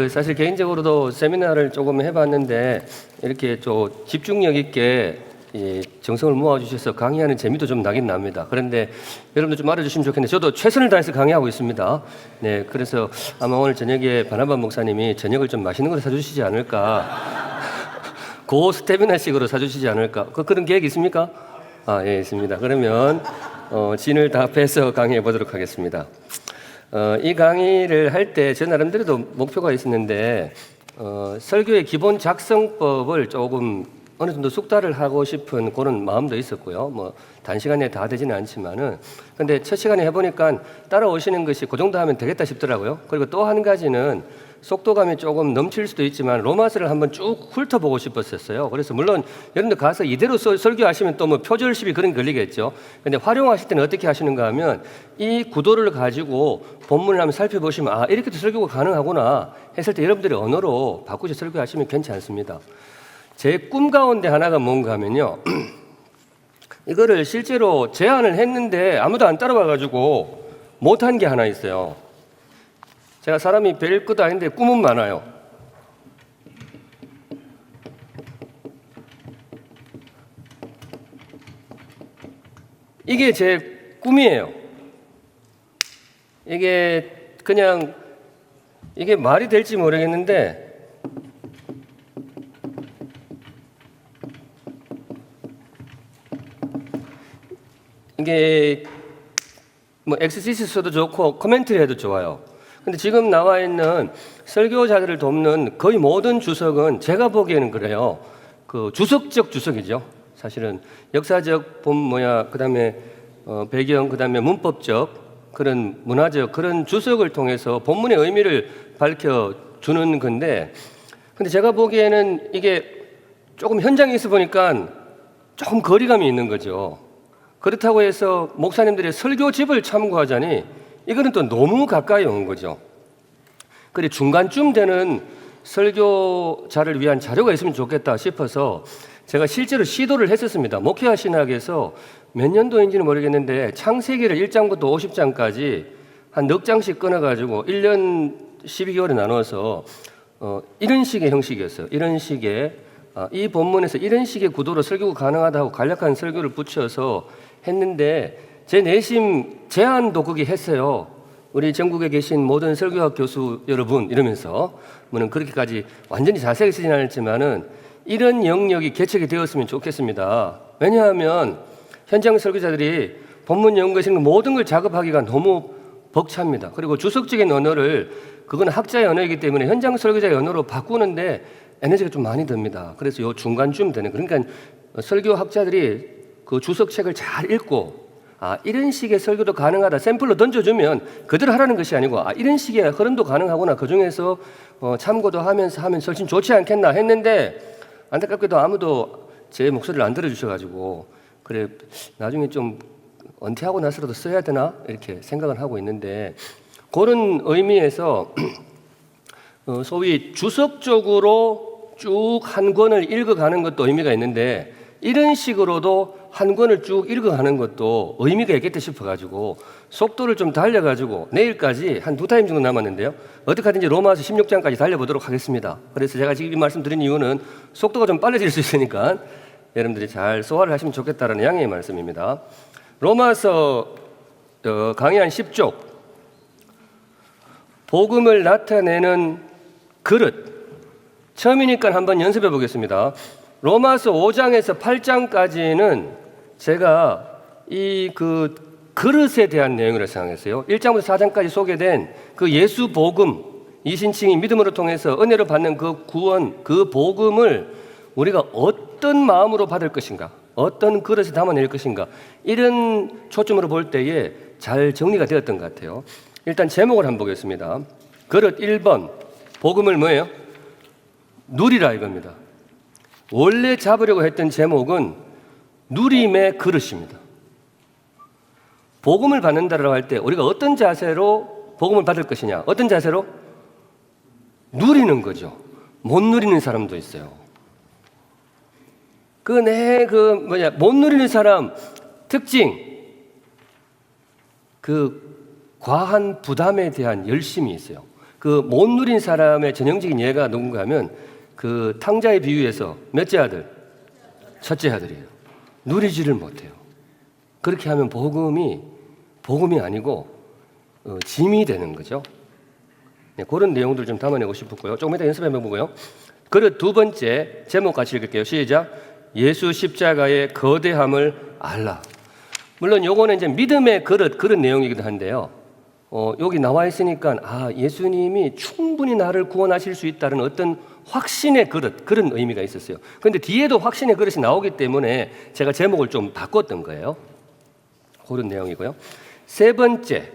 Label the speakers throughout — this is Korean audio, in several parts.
Speaker 1: 사실 개인적으로도 세미나를 조금 해봤는데 이렇게 좀 집중력 있게 정성을 모아주셔서 강의하는 재미도 좀 나긴 납니다. 그런데 여러분들 좀 알아주시면 좋겠는데 저도 최선을 다해서 강의하고 있습니다. 네, 그래서 아마 오늘 저녁에 바나바 목사님이 저녁을 좀 맛있는 걸 사주시지 않을까. 고 스태미나식으로 사주시지 않을까. 그런 계획 있습니까? 예, 있습니다. 그러면 진을 다 빼서 강의해 보도록 하겠습니다. 이 강의를 할 때 제 나름대로도 목표가 있었는데 설교의 기본 작성법을 조금 어느 정도 숙달을 하고 싶은 그런 마음도 있었고요. 뭐 단시간에 다 되지는 않지만은 근데 첫 시간에 해보니까 따라오시는 것이 그 정도 하면 되겠다 싶더라고요. 그리고 또 한 가지는 속도감이 조금 넘칠 수도 있지만 로마서를 한번 쭉 훑어보고 싶었었어요. 그래서 물론 여러분들 가서 이대로 설교하시면 또 뭐 표절시비 그런 게 걸리겠죠. 근데 활용하실 때는 어떻게 하시는가 하면 이 구도를 가지고 본문을 한번 살펴보시면 이렇게도 설교가 가능하구나 했을 때 여러분들이 언어로 바꾸셔서 설교하시면 괜찮습니다. 제 꿈 가운데 하나가 뭔가 하면요. 이거를 실제로 제안을 했는데 아무도 안 따라와가지고 못한 게 하나 있어요. 제가 사람이 별 것도 아닌데 꿈은 많아요. 이게 제 꿈이에요. 이게 그냥 이게 말이 될지 모르겠는데 이게 뭐 엑서시스 써도 좋고 코멘트를 해도 좋아요. 근데 지금 나와 있는 설교자들을 돕는 거의 모든 주석은 제가 보기에는 그래요. 주석적 주석이죠. 사실은 역사적 그다음에 배경, 그다음에 문법적 그런 문화적 그런 주석을 통해서 본문의 의미를 밝혀주는 건데, 근데 제가 보기에는 이게 조금 현장에 있어 보니까 조금 거리감이 있는 거죠. 그렇다고 해서 목사님들의 설교집을 참고하자니 이거는 또 너무 가까이 온 거죠. 그래 중간쯤 되는 설교자를 위한 자료가 있으면 좋겠다 싶어서 제가 실제로 시도를 했었습니다. 목회와 신학에서 몇 년도인지는 모르겠는데 창세기를 1장부터 50장까지 한 넉 장씩 끊어가지고 1년 12개월에 나눠서 이런 식의 형식이었어요. 이런 식의 이 본문에서 이런 식의 구도로 설교가 가능하다고 간략한 설교를 붙여서 했는데 제 내심 제안도 거기 했어요. 우리 전국에 계신 모든 설교학 교수 여러분 이러면서 물론 그렇게까지 완전히 자세하게 쓰진 않았지만은 이런 영역이 개척이 되었으면 좋겠습니다. 왜냐하면 현장 설교자들이 본문 연구하시는 모든 걸 작업하기가 너무 벅찹니다. 그리고 주석적인 언어를 그건 학자의 언어이기 때문에 현장 설교자의 언어로 바꾸는데 에너지가 좀 많이 듭니다. 그래서 요 중간쯤 되는 그러니까 설교학자들이 그 주석책을 잘 읽고 이런 식의 설교도 가능하다 샘플로 던져주면 그대로 하라는 것이 아니고 이런 식의 흐름도 가능하구나 그 중에서 참고도 하면서 하면 훨씬 좋지 않겠나 했는데 안타깝게도 아무도 제 목소리를 안 들어주셔가지고 그래 나중에 좀 은퇴하고 나서라도 써야 되나 이렇게 생각을 하고 있는데 그런 의미에서 소위 주석적으로 쭉 한 권을 읽어가는 것도 의미가 있는데 이런 식으로도 한 권을 쭉 읽어가는 것도 의미가 있겠다 싶어가지고 속도를 좀 달려가지고 내일까지 한 2타임 정도 남았는데요. 어떻게 하든지 로마서 16장까지 달려보도록 하겠습니다. 그래서 제가 지금 이 말씀 드린 이유는 속도가 좀 빨라질 수 있으니까 여러분들이 잘 소화를 하시면 좋겠다는 양해의 말씀입니다. 로마서 강의 한 10쪽 복음을 나타내는 그릇 처음이니까 한번 연습해 보겠습니다. 로마서 5장에서 8장까지는 제가 이 그릇에 대한 내용을 생각했어요. 1장부터 4장까지 소개된 그 예수 복음, 이신칭이 믿음으로 통해서 은혜로 받는 그 구원, 그 복음을 우리가 어떤 마음으로 받을 것인가, 어떤 그릇에 담아낼 것인가, 이런 초점으로 볼 때에 잘 정리가 되었던 것 같아요. 일단 제목을 한번 보겠습니다. 그릇 1번, 복음을 뭐예요? 누리라 이겁니다. 원래 잡으려고 했던 제목은 누림의 그릇입니다. 복음을 받는다라고 할 때 우리가 어떤 자세로 복음을 받을 것이냐, 어떤 자세로? 누리는 거죠. 못 누리는 사람도 있어요. 못 누리는 사람 특징, 과한 부담에 대한 열심이 있어요. 그 못 누린 사람의 전형적인 예가 누군가 하면 그 탕자의 비유에서 몇째 아들? 첫째 아들이에요. 누리지를 못해요. 그렇게 하면 복음이 아니고 짐이 되는 거죠. 네, 그런 내용들 좀 담아내고 싶었고요. 조금 이따 연습해 보고요. 그릇 두 번째 제목 같이 읽을게요. 시작. 예수 십자가의 거대함을 알라. 물론 요거는 이제 믿음의 그런 내용이기도 한데요. 여기 나와 있으니까 예수님이 충분히 나를 구원하실 수 있다는 어떤 확신의 그런 의미가 있었어요. 그런데 뒤에도 확신의 그릇이 나오기 때문에 제가 제목을 좀 바꿨던 거예요. 그런 내용이고요. 세 번째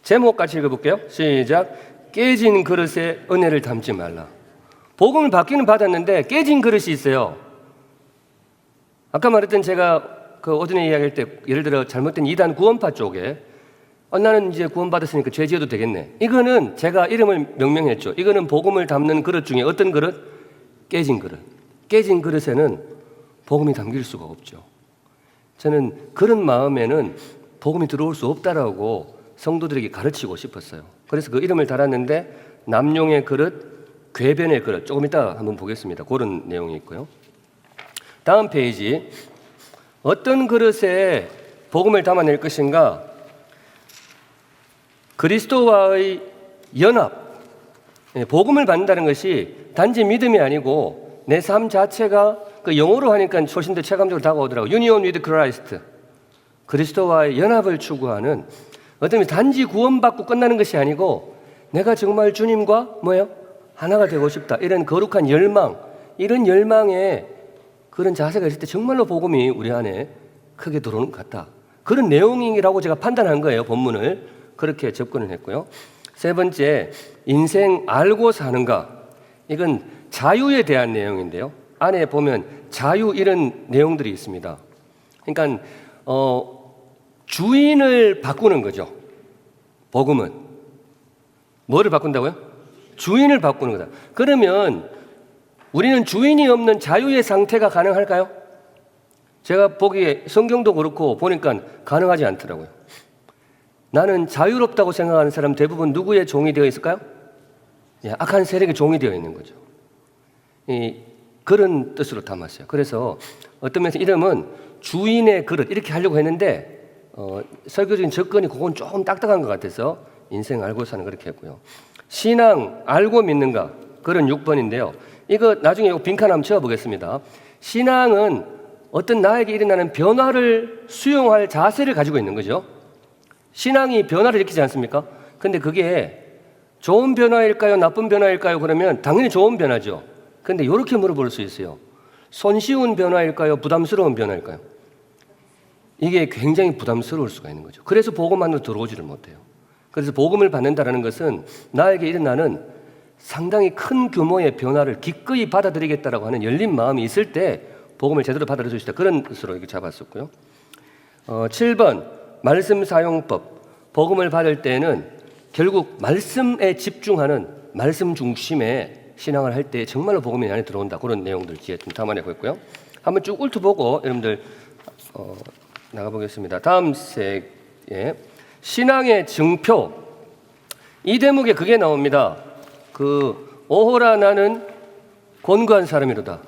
Speaker 1: 제목 같이 읽어볼게요. 시작. 깨진 그릇에 은혜를 담지 말라. 복음을 받기는 받았는데 깨진 그릇이 있어요. 아까 말했던 제가 그 오전에 이야기할 때 예를 들어 잘못된 이단 구원파 쪽에 나는 이제 구원받았으니까 죄 지어도 되겠네. 이거는 제가 이름을 명명했죠. 이거는 복음을 담는 그릇 중에 어떤 그릇? 깨진 그릇. 깨진 그릇에는 복음이 담길 수가 없죠. 저는 그런 마음에는 복음이 들어올 수 없다라고 성도들에게 가르치고 싶었어요. 그래서 그 이름을 달았는데 남용의 그릇, 궤변의 그릇. 조금 이따 한번 보겠습니다. 그런 내용이 있고요. 다음 페이지. 어떤 그릇에 복음을 담아낼 것인가? 그리스도와의 연합. 복음을 받는다는 것이 단지 믿음이 아니고 내 삶 자체가 그 영어로 하니까 훨씬 더 체감적으로 다가오더라고요. Union with Christ. 그리스도와의 연합을 추구하는 어떤 단지 구원받고 끝나는 것이 아니고 내가 정말 주님과 하나가 되고 싶다. 이런 거룩한 열망, 이런 열망에 그런 자세가 있을 때 정말로 복음이 우리 안에 크게 들어오는 것 같다. 그런 내용이라고 제가 판단한 거예요. 본문을 그렇게 접근을 했고요. 세 번째, 인생 알고 사는가. 이건 자유에 대한 내용인데요. 안에 보면 자유 이런 내용들이 있습니다. 그러니까 주인을 바꾸는 거죠. 복음은 뭐를 바꾼다고요? 주인을 바꾸는 거다. 그러면 우리는 주인이 없는 자유의 상태가 가능할까요? 제가 보기에 성경도 그렇고 보니까 가능하지 않더라고요. 나는 자유롭다고 생각하는 사람 대부분 누구의 종이 되어 있을까요? 악한 세력의 종이 되어 있는 거죠. 그런 뜻으로 담았어요. 그래서 어떤 면에서 이름은 주인의 그릇 이렇게 하려고 했는데 설교적인 접근이 그건 조금 딱딱한 것 같아서 인생 알고 사는 그렇게 했고요. 신앙 알고 믿는가 그런 6번인데요. 이거 나중에 빈칸 한번 채워보겠습니다. 신앙은 어떤 나에게 일어나는 변화를 수용할 자세를 가지고 있는 거죠. 신앙이 변화를 일으키지 않습니까? 근데 그게 좋은 변화일까요? 나쁜 변화일까요? 그러면 당연히 좋은 변화죠. 근데 이렇게 물어볼 수 있어요. 손쉬운 변화일까요? 부담스러운 변화일까요? 이게 굉장히 부담스러울 수가 있는 거죠. 그래서 복음 안으로 들어오지를 못해요. 그래서 복음을 받는다는 것은 나에게 일어나는 상당히 큰 규모의 변화를 기꺼이 받아들이겠다라고 하는 열린 마음이 있을 때 복음을 제대로 받아들일 수 있다. 그런 뜻으로 이렇게 잡았었고요. 7번 말씀 사용법. 복음을 받을 때는 결국 말씀에 집중하는 말씀 중심의 신앙을 할 때 정말로 복음이 안에 들어온다. 그런 내용들 뒤에 좀 담아내고 있고요. 한번 쭉 훑어보고 여러분들 나가보겠습니다. 다음 세에 신앙의 증표. 이 대목에 그게 나옵니다. 오호라 나는 권고한 사람이로다.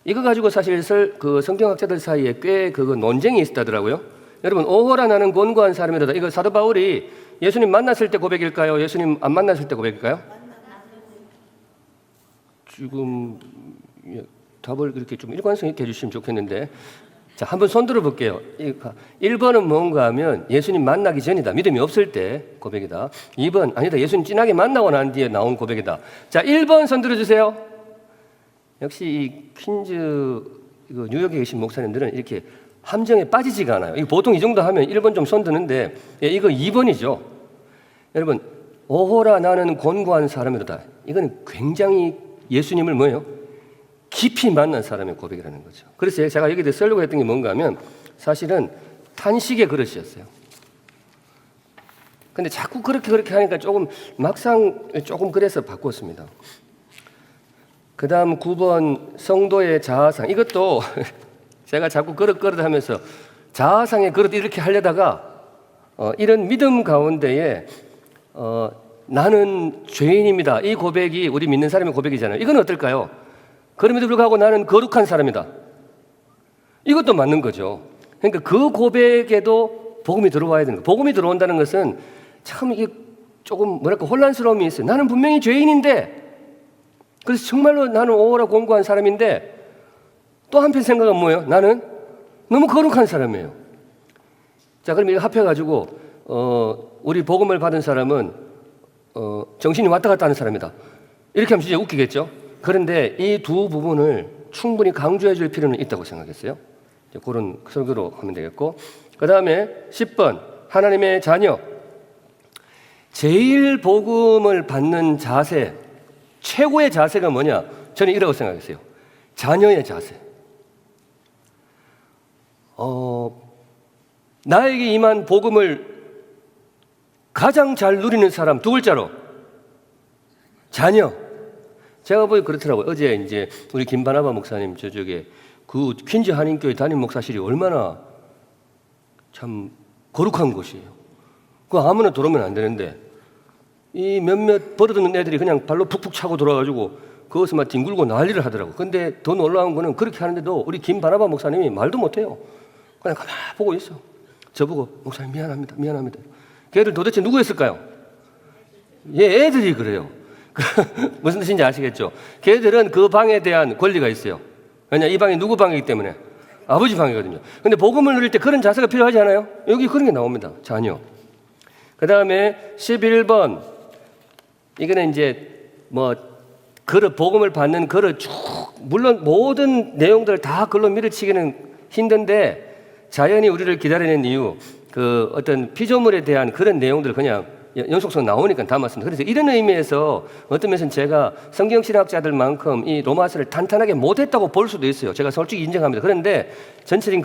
Speaker 1: 이거 가지고 사실 그 성경학자들 사이에 꽤 논쟁이 있었다더라고요. 여러분, 오호라 나는 권고한 사람이로다. 이거 사도 바울이 예수님 만났을 때 고백일까요? 예수님 안 만났을 때 고백일까요? 지금 답을 그렇게 좀 일관성 있게 해주시면 좋겠는데, 자, 한번 손 들어볼게요. 1번은 뭔가 하면 예수님 만나기 전이다. 믿음이 없을 때 고백이다. 2번 아니다. 예수님 진하게 만나고 난 뒤에 나온 고백이다. 자, 1번 손 들어주세요. 역시 이 퀸즈 뉴욕에 계신 목사님들은 이렇게 함정에 빠지지가 않아요. 보통 이 정도 하면 1번 좀 손 드는데 이거 2번이죠. 여러분, 오호라 나는 권고한 사람이로다. 이거는 굉장히 예수님을 깊이 만난 사람의 고백이라는 거죠. 그래서 제가 여기에 쓰려고 했던 게 뭔가 하면 사실은 탄식의 그릇이었어요. 근데 자꾸 그렇게 하니까 막상 그래서 바꿨습니다. 그 다음 9번 성도의 자아상. 이것도 제가 자꾸 그릇 하면서 자아상의 그릇 이렇게 하려다가 이런 믿음 가운데에 나는 죄인입니다. 이 고백이 우리 믿는 사람의 고백이잖아요. 이건 어떨까요? 그럼에도 불구하고 나는 거룩한 사람이다. 이것도 맞는 거죠. 그러니까 그 고백에도 복음이 들어와야 되는 거예요. 복음이 들어온다는 것은 참 이게 조금 뭐랄까 혼란스러움이 있어요. 나는 분명히 죄인인데, 그래서 정말로 나는 오호라 공고한 사람인데, 또 한편 생각은 뭐예요? 나는 너무 거룩한 사람이에요. 자, 그럼 이거 합해가지고 우리 복음을 받은 사람은 정신이 왔다 갔다 하는 사람이다. 이렇게 하면 진짜 웃기겠죠? 그런데 이 두 부분을 충분히 강조해 줄 필요는 있다고 생각했어요. 그런 설교로 하면 되겠고, 그 다음에 10번 하나님의 자녀. 제일 복음을 받는 자세, 최고의 자세가 뭐냐? 저는 이라고 생각했어요. 자녀의 자세. 나에게 임한 복음을 가장 잘 누리는 사람 두 글자로 자녀. 제가 보기 그렇더라고요. 어제 이제 우리 김바나바 목사님 저쪽에 그 퀸즈 한인교회 담임 목사실이 얼마나 참 거룩한 곳이에요. 그 아무나 들어오면 안 되는데 이 몇몇 버릇없는 애들이 그냥 발로 푹푹 차고 들어와가지고 그것을 막 뒹굴고 난리를 하더라고. 근데 더 놀라운 거는 그렇게 하는데도 우리 김바나바 목사님이 말도 못해요. 그냥 가만히 보고 있어. 저보고 목사님 미안합니다. 미안합니다. 걔들 도대체 누구였을까요? 얘 애들이 그래요. 무슨 뜻인지 아시겠죠? 걔들은 그 방에 대한 권리가 있어요. 왜냐, 이 방이 누구 방이기 때문에 아버지 방이거든요. 근데 복음을 누릴 때 그런 자세가 필요하지 않아요? 여기 그런 게 나옵니다. 자녀. 그 다음에 11번 이거는 이제 복음을 받는 글을 쭉, 물론 모든 내용들을 다 글로 밀어치기는 힘든데 자연히 우리를 기다리는 이유, 그 어떤 피조물에 대한 그런 내용들을 그냥 연속성 나오니까 담았습니다. 그래서 이런 의미에서 어떤 면에서는 제가 성경신학자들만큼 이 로마서를 탄탄하게 못했다고 볼 수도 있어요. 제가 솔직히 인정합니다. 그런데 전체적인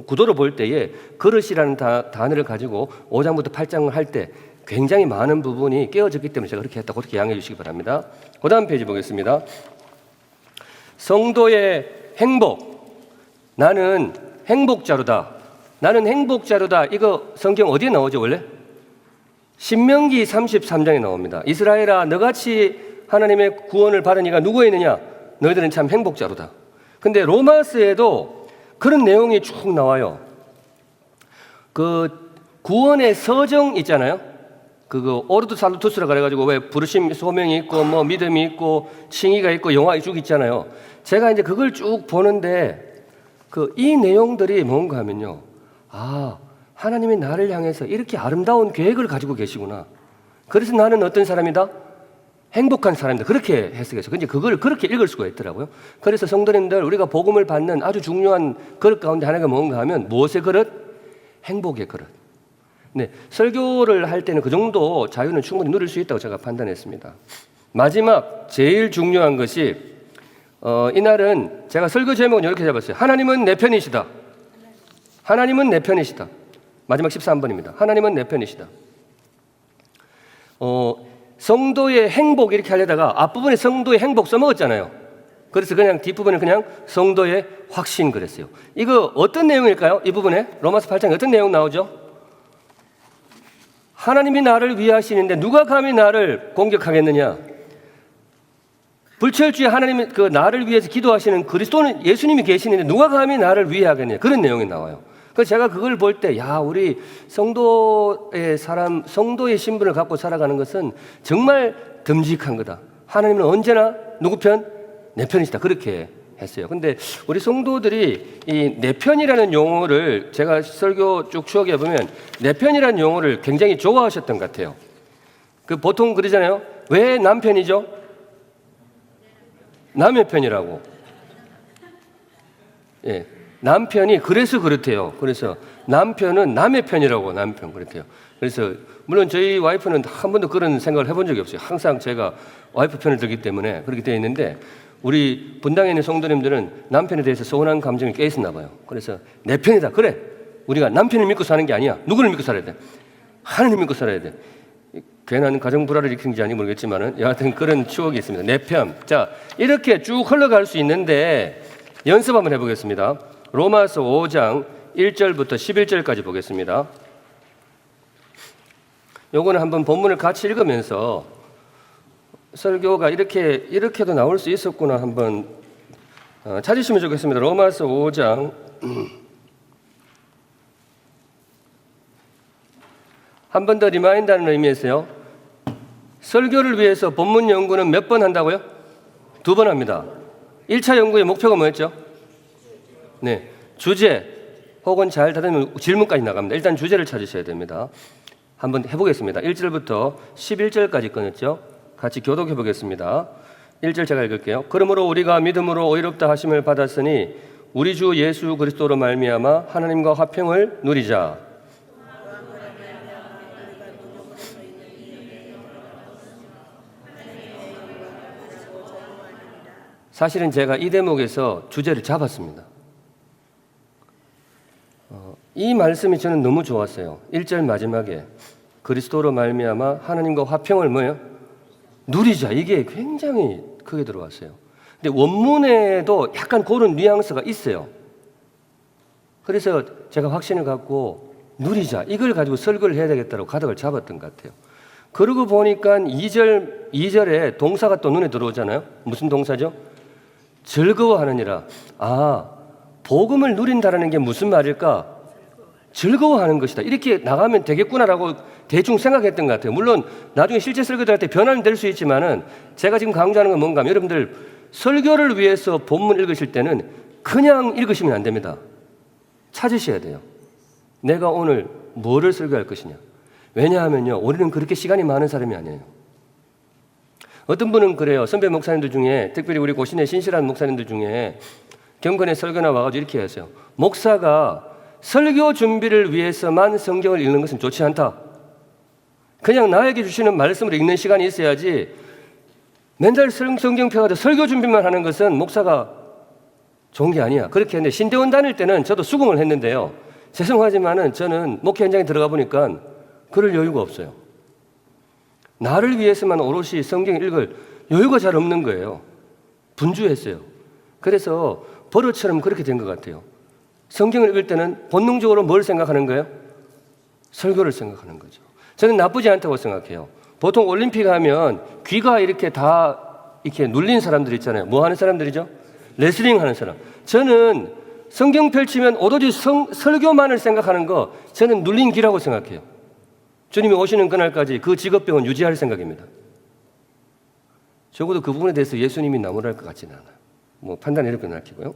Speaker 1: 구도를 볼 때에 그릇이라는 단어를 가지고 5장부터 8장을 할 때 굉장히 많은 부분이 깨어졌기 때문에 제가 그렇게 했다고 그렇게 양해해 주시기 바랍니다. 그 다음 페이지 보겠습니다. 성도의 행복. 나는 행복자로다. 나는 행복자로다. 이거 성경 어디에 나오죠 원래? 신명기 33장에 나옵니다. 이스라엘아, 너같이 하나님의 구원을 받은 이가 누구에 있느냐? 너희들은 참 행복자로다. 근데 로마서에도 그런 내용이 쭉 나와요. 그 구원의 서정 있잖아요. 그거 오르드 살루투스라 그래가지고 왜 부르심 소명이 있고 뭐 믿음이 있고 칭의가 있고 영화가 쭉 있잖아요. 제가 이제 그걸 쭉 보는데 이 내용들이 뭔가 하면요. 하나님이 나를 향해서 이렇게 아름다운 계획을 가지고 계시구나. 그래서 나는 어떤 사람이다? 행복한 사람이다. 그렇게 해석해서. 근데 그걸 그렇게 읽을 수가 있더라고요. 그래서 성도님들, 우리가 복음을 받는 아주 중요한 그릇 가운데 하나가 뭔가 하면 무엇의 그릇? 행복의 그릇. 네, 설교를 할 때는 그 정도 자유는 충분히 누릴 수 있다고 제가 판단했습니다. 마지막 제일 중요한 것이 이날은 제가 설교 제목은 이렇게 잡았어요. 하나님은 내 편이시다. 하나님은 내 편이시다. 마지막 13번입니다. 하나님은 내 편이시다. 성도의 행복 이렇게 하려다가 앞부분에 성도의 행복 써먹었잖아요. 그래서 그냥 뒷부분에 그냥 성도의 확신 그랬어요. 이거 어떤 내용일까요? 이 부분에 로마서 8장에 어떤 내용 나오죠? 하나님이 나를 위하시는데 누가 감히 나를 공격하겠느냐? 불철주의 하나님이 나를 위해서 기도하시는 그리스도는 예수님이 계시는데 누가 감히 나를 위하겠느냐? 그런 내용이 나와요. 그래서 제가 그걸 볼 때, 우리 성도의 신분을 갖고 살아가는 것은 정말 듬직한 거다. 하나님은 언제나 누구 편? 내 편이시다. 그렇게 했어요. 근데 우리 성도들이 이 내 편이라는 용어를 제가 설교 쭉 추억해 보면 내 편이라는 용어를 굉장히 좋아하셨던 것 같아요. 보통 그러잖아요. 왜 남편이죠? 남의 편이라고. 예. 남편이 그래서 그렇대요. 그래서 남편은 남의 편이라고 남편 그렇대요. 그래서 물론 저희 와이프는 한 번도 그런 생각을 해본 적이 없어요. 항상 제가 와이프 편을 들기 때문에 그렇게 되어 있는데 우리 분당에 있는 성도님들은 남편에 대해서 서운한 감정이 깨 있었나 봐요. 그래서 내 편이다. 그래. 우리가 남편을 믿고 사는 게 아니야. 누구를 믿고 살아야 돼? 하나님 믿고 살아야 돼. 괜한 가정 불화를 일으키는지 아닌지 모르겠지만은 여하튼 그런 추억이 있습니다. 내 편. 자, 이렇게 쭉 흘러갈 수 있는데 연습 한번 해보겠습니다. 로마서 5장 1절부터 11절까지 보겠습니다. 요거는 한번 본문을 같이 읽으면서 설교가 이렇게도 나올 수 있었구나 한번 찾으시면 좋겠습니다. 로마서 5장 한 번 더 리마인드하는 의미에서요. 설교를 위해서 본문 연구는 몇 번 한다고요? 2번 합니다. 1차 연구의 목표가 뭐였죠? 네, 주제 혹은 잘 다루면 질문까지 나갑니다. 일단 주제를 찾으셔야 됩니다. 한번 해보겠습니다. 1절부터 11절까지 끊었죠. 같이 교독해 보겠습니다. 1절 제가 읽을게요. 그러므로 우리가 믿음으로 의롭다 하심을 받았으니 우리 주 예수 그리스도로 말미암아 하나님과 화평을 누리자. 사실은 제가 이 대목에서 주제를 잡았습니다. 이 말씀이 저는 너무 좋았어요. 1절 마지막에 그리스도로 말미암아 하나님과 화평을 뭐예요? 누리자. 이게 굉장히 크게 들어왔어요. 근데 원문에도 약간 그런 뉘앙스가 있어요. 그래서 제가 확신을 갖고 누리자. 이걸 가지고 설교를 해야 되겠다고 가닥을 잡았던 것 같아요. 그러고 보니까 2절에 동사가 또 눈에 들어오잖아요. 무슨 동사죠? 즐거워하느니라. 복음을 누린다라는 게 무슨 말일까? 즐거워하는 것이다. 이렇게 나가면 되겠구나라고 대충 생각했던 것 같아요. 물론 나중에 실제 설교를 할 때 변화는 될 수 있지만은 제가 지금 강조하는 건 뭔가 하면 여러분들 설교를 위해서 본문 읽으실 때는 그냥 읽으시면 안 됩니다. 찾으셔야 돼요. 내가 오늘 뭐를 설교할 것이냐. 왜냐하면요, 우리는 그렇게 시간이 많은 사람이 아니에요. 어떤 분은 그래요. 선배 목사님들 중에, 특별히 우리 고신의 신실한 목사님들 중에 경건의 설교나 와가지고 이렇게 했어요. 목사가 설교 준비를 위해서만 성경을 읽는 것은 좋지 않다. 그냥 나에게 주시는 말씀을 읽는 시간이 있어야지 맨날 성경 펴가지고 설교 준비만 하는 것은 목사가 좋은 게 아니야. 그렇게 했는데 신대원 다닐 때는 저도 수긍을 했는데요. 죄송하지만은 저는 목회 현장에 들어가 보니까 그럴 여유가 없어요. 나를 위해서만 오롯이 성경을 읽을 여유가 잘 없는 거예요. 분주했어요. 그래서 버릇처럼 그렇게 된 것 같아요. 성경을 읽을 때는 본능적으로 뭘 생각하는 거예요? 설교를 생각하는 거죠. 저는 나쁘지 않다고 생각해요. 보통 올림픽 하면 귀가 이렇게 다 이렇게 눌린 사람들 있잖아요. 뭐 하는 사람들이죠? 레슬링 하는 사람. 저는 성경 펼치면 오로지 설교만을 생각하는 거 저는 눌린 귀라고 생각해요. 주님이 오시는 그날까지 그 직업병은 유지할 생각입니다. 적어도 그 부분에 대해서 예수님이 나무랄 것 같지는 않아요. 뭐 판단을 이렇게 남기고요.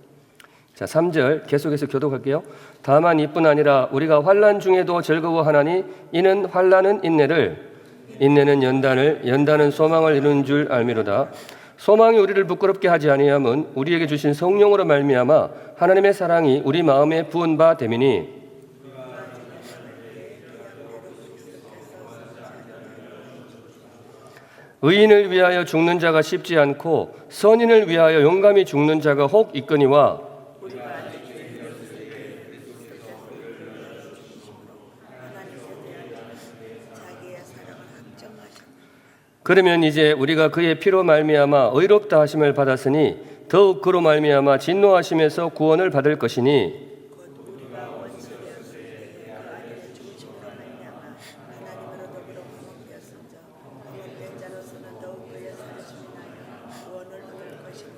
Speaker 1: 자, 3절 계속해서 교독할게요. 다만 이뿐 아니라 우리가 환난 중에도 즐거워하나니 이는 환난은 인내를, 인내는 연단을, 연단은 소망을 이루는 줄 알미로다. 소망이 우리를 부끄럽게 하지 아니함은 우리에게 주신 성령으로 말미암아 하나님의 사랑이 우리 마음에 부은 바 됨이니 의인을 위하여 죽는 자가 쉽지 않고 선인을 위하여 용감히 죽는 자가 혹 있거니와. 그러면 이제 우리가 그의 피로 말미암아 의롭다 하심을 받았으니 더욱 그로 말미암아 진노하심에서 구원을 받을 것이니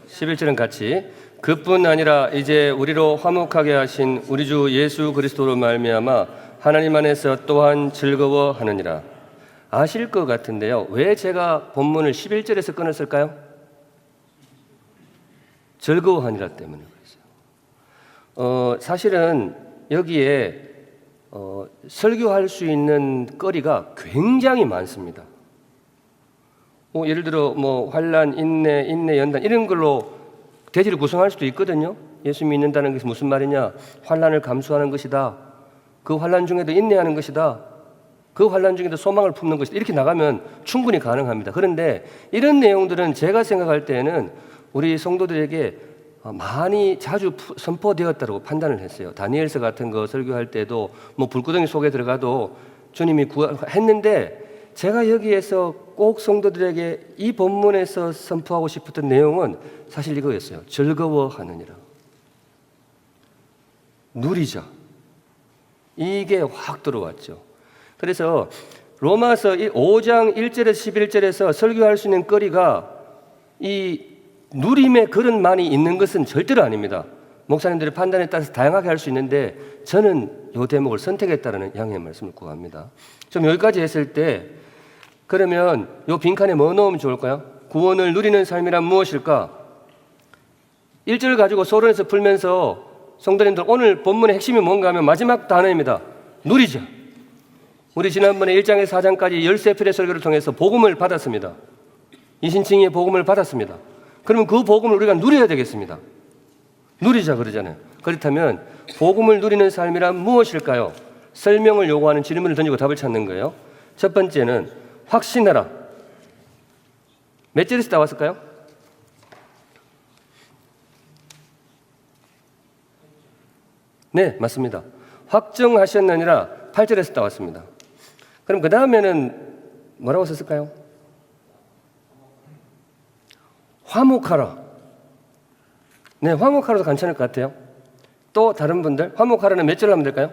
Speaker 1: (11절은) 같이 그뿐 아니라 이제 우리로 화목하게 하신 우리 주 예수 그리스도로 말미암아 하나님 안에서 또한 즐거워하느니라. 아실 것 같은데요. 왜 제가 본문을 11절에서 끊었을까요? 즐거워하니라 때문에 그랬어요. 사실은 여기에 설교할 수 있는 거리가 굉장히 많습니다. 예를 들어 뭐 환난, 인내, 연단 이런 걸로 대지를 구성할 수도 있거든요. 예수 믿는다는 것이 무슨 말이냐? 환난을 감수하는 것이다. 그 환난 중에도 인내하는 것이다. 그 환난 중에도 소망을 품는 것이다. 이렇게 나가면 충분히 가능합니다. 그런데 이런 내용들은 제가 생각할 때는 우리 성도들에게 많이 자주 선포되었다고 판단을 했어요. 다니엘서 같은 거 설교할 때도 뭐 불구덩이 속에 들어가도 주님이 했는데 제가 여기에서 꼭 성도들에게 이 본문에서 선포하고 싶었던 내용은 사실 이거였어요. 즐거워하느니라. 누리자. 이게 확 들어왔죠. 그래서 로마서 5장 1절에서 11절에서 설교할 수 있는 거리가 이 누림의 그릇만이 있는 것은 절대로 아닙니다. 목사님들의 판단에 따라서 다양하게 할 수 있는데 저는 이 대목을 선택했다는 양해의 말씀을 구합니다. 좀 여기까지 했을 때 그러면 이 빈칸에 뭐 넣으면 좋을까요? 구원을 누리는 삶이란 무엇일까? 1절 가지고 소론에서 풀면서 성도님들 오늘 본문의 핵심이 뭔가 하면 마지막 단어입니다. 누리자. 우리 지난번에 1장에서 4장까지 13편의 설교를 통해서 복음을 받았습니다. 이신칭의 복음을 받았습니다. 그러면 그 복음을 우리가 누려야 되겠습니다. 누리자 그러잖아요. 그렇다면 복음을 누리는 삶이란 무엇일까요? 설명을 요구하는 질문을 던지고 답을 찾는 거예요. 첫 번째는 확신하라. 몇 절에서 나왔을까요? 네, 맞습니다. 확정하셨느니라 8절에서 나왔습니다. 그럼 그 다음에는 뭐라고 썼을까요? 화목하라. 네, 화목하라도 괜찮을 것 같아요. 또 다른 분들 화목하라는 몇 절로 하면 될까요?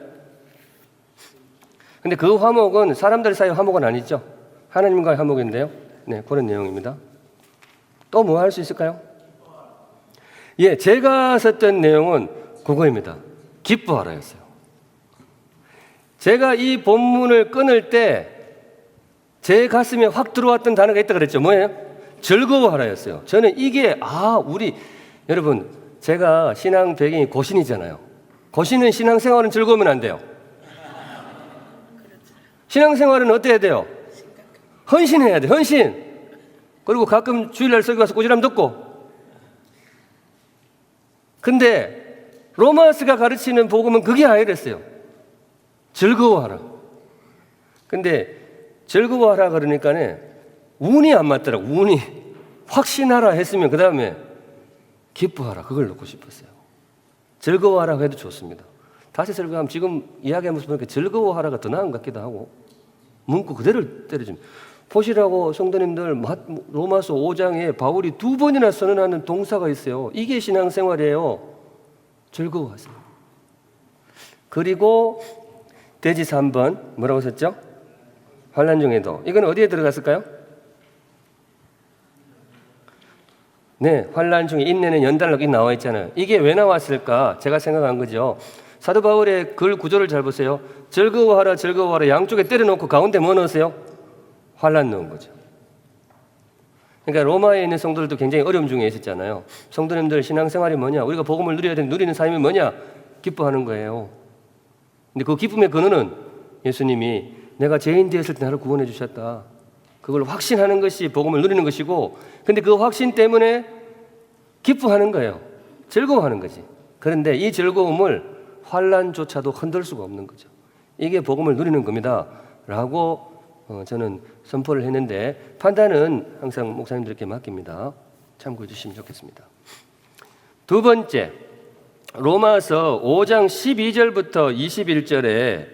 Speaker 1: 근데 그 화목은 사람들 사이 화목은 아니죠. 하나님과의 화목인데요. 네, 그런 내용입니다. 또 뭐 할 수 있을까요? 예, 제가 썼던 내용은 그거입니다. 기뻐하라였어요. 제가 이 본문을 끊을 때 제 가슴에 확 들어왔던 단어가 있다 그랬죠. 뭐예요? 즐거워하라였어요. 저는 이게 여러분 제가 신앙 배경이 고신이잖아요. 고신은 신앙생활은 즐거우면 안 돼요. 신앙생활은 어때야 돼요? 헌신해야 돼. 헌신. 그리고 가끔 주일날 설교 가서 꾸지람 듣고. 근데 로마서가 가르치는 복음은 그게 아니랬어요. 즐거워하라. 근데 즐거워하라 그러니까 운이 안 맞더라고. 운이 확신하라 했으면 그 다음에 기뻐하라 그걸 넣고 싶었어요. 즐거워하라고 해도 좋습니다. 다시 설교하면 지금 이야기하면서 보니까 즐거워하라가 더 나은 것 같기도 하고 문구 그대로 때려줍니다. 보시라고 성도님들 로마서 5장에 바울이 2번이나 선언하는 동사가 있어요. 이게 신앙생활이에요. 즐거워하세요. 그리고 돼지 3번 뭐라고 썼죠? 환난 중에도. 이건 어디에 들어갔을까요? 네, 환난 중에 인내는 연달록이 나와 있잖아요. 이게 왜 나왔을까? 제가 생각한 거죠. 사도 바울의 글 구조를 잘 보세요. 즐거워하라 즐거워하라 양쪽에 때려놓고 가운데 뭐 넣으세요? 환난 넣은 거죠. 그러니까 로마에 있는 성도들도 굉장히 어려움 중에 있었잖아요. 성도님들 신앙생활이 뭐냐? 우리가 복음을 누려야 되는 누리는 삶이 뭐냐? 기뻐하는 거예요. 근데 그 기쁨의 근원은 예수님이 내가 죄인 되었을 때 나를 구원해 주셨다. 그걸 확신하는 것이 복음을 누리는 것이고, 근데 그 확신 때문에 기뻐하는 거예요. 즐거워하는 거지. 그런데 이 즐거움을 환난조차도 흔들 수가 없는 거죠. 이게 복음을 누리는 겁니다. 라고 저는 선포를 했는데 판단은 항상 목사님들께 맡깁니다. 참고해 주시면 좋겠습니다. 두 번째, 로마서 5장 12절부터 21절에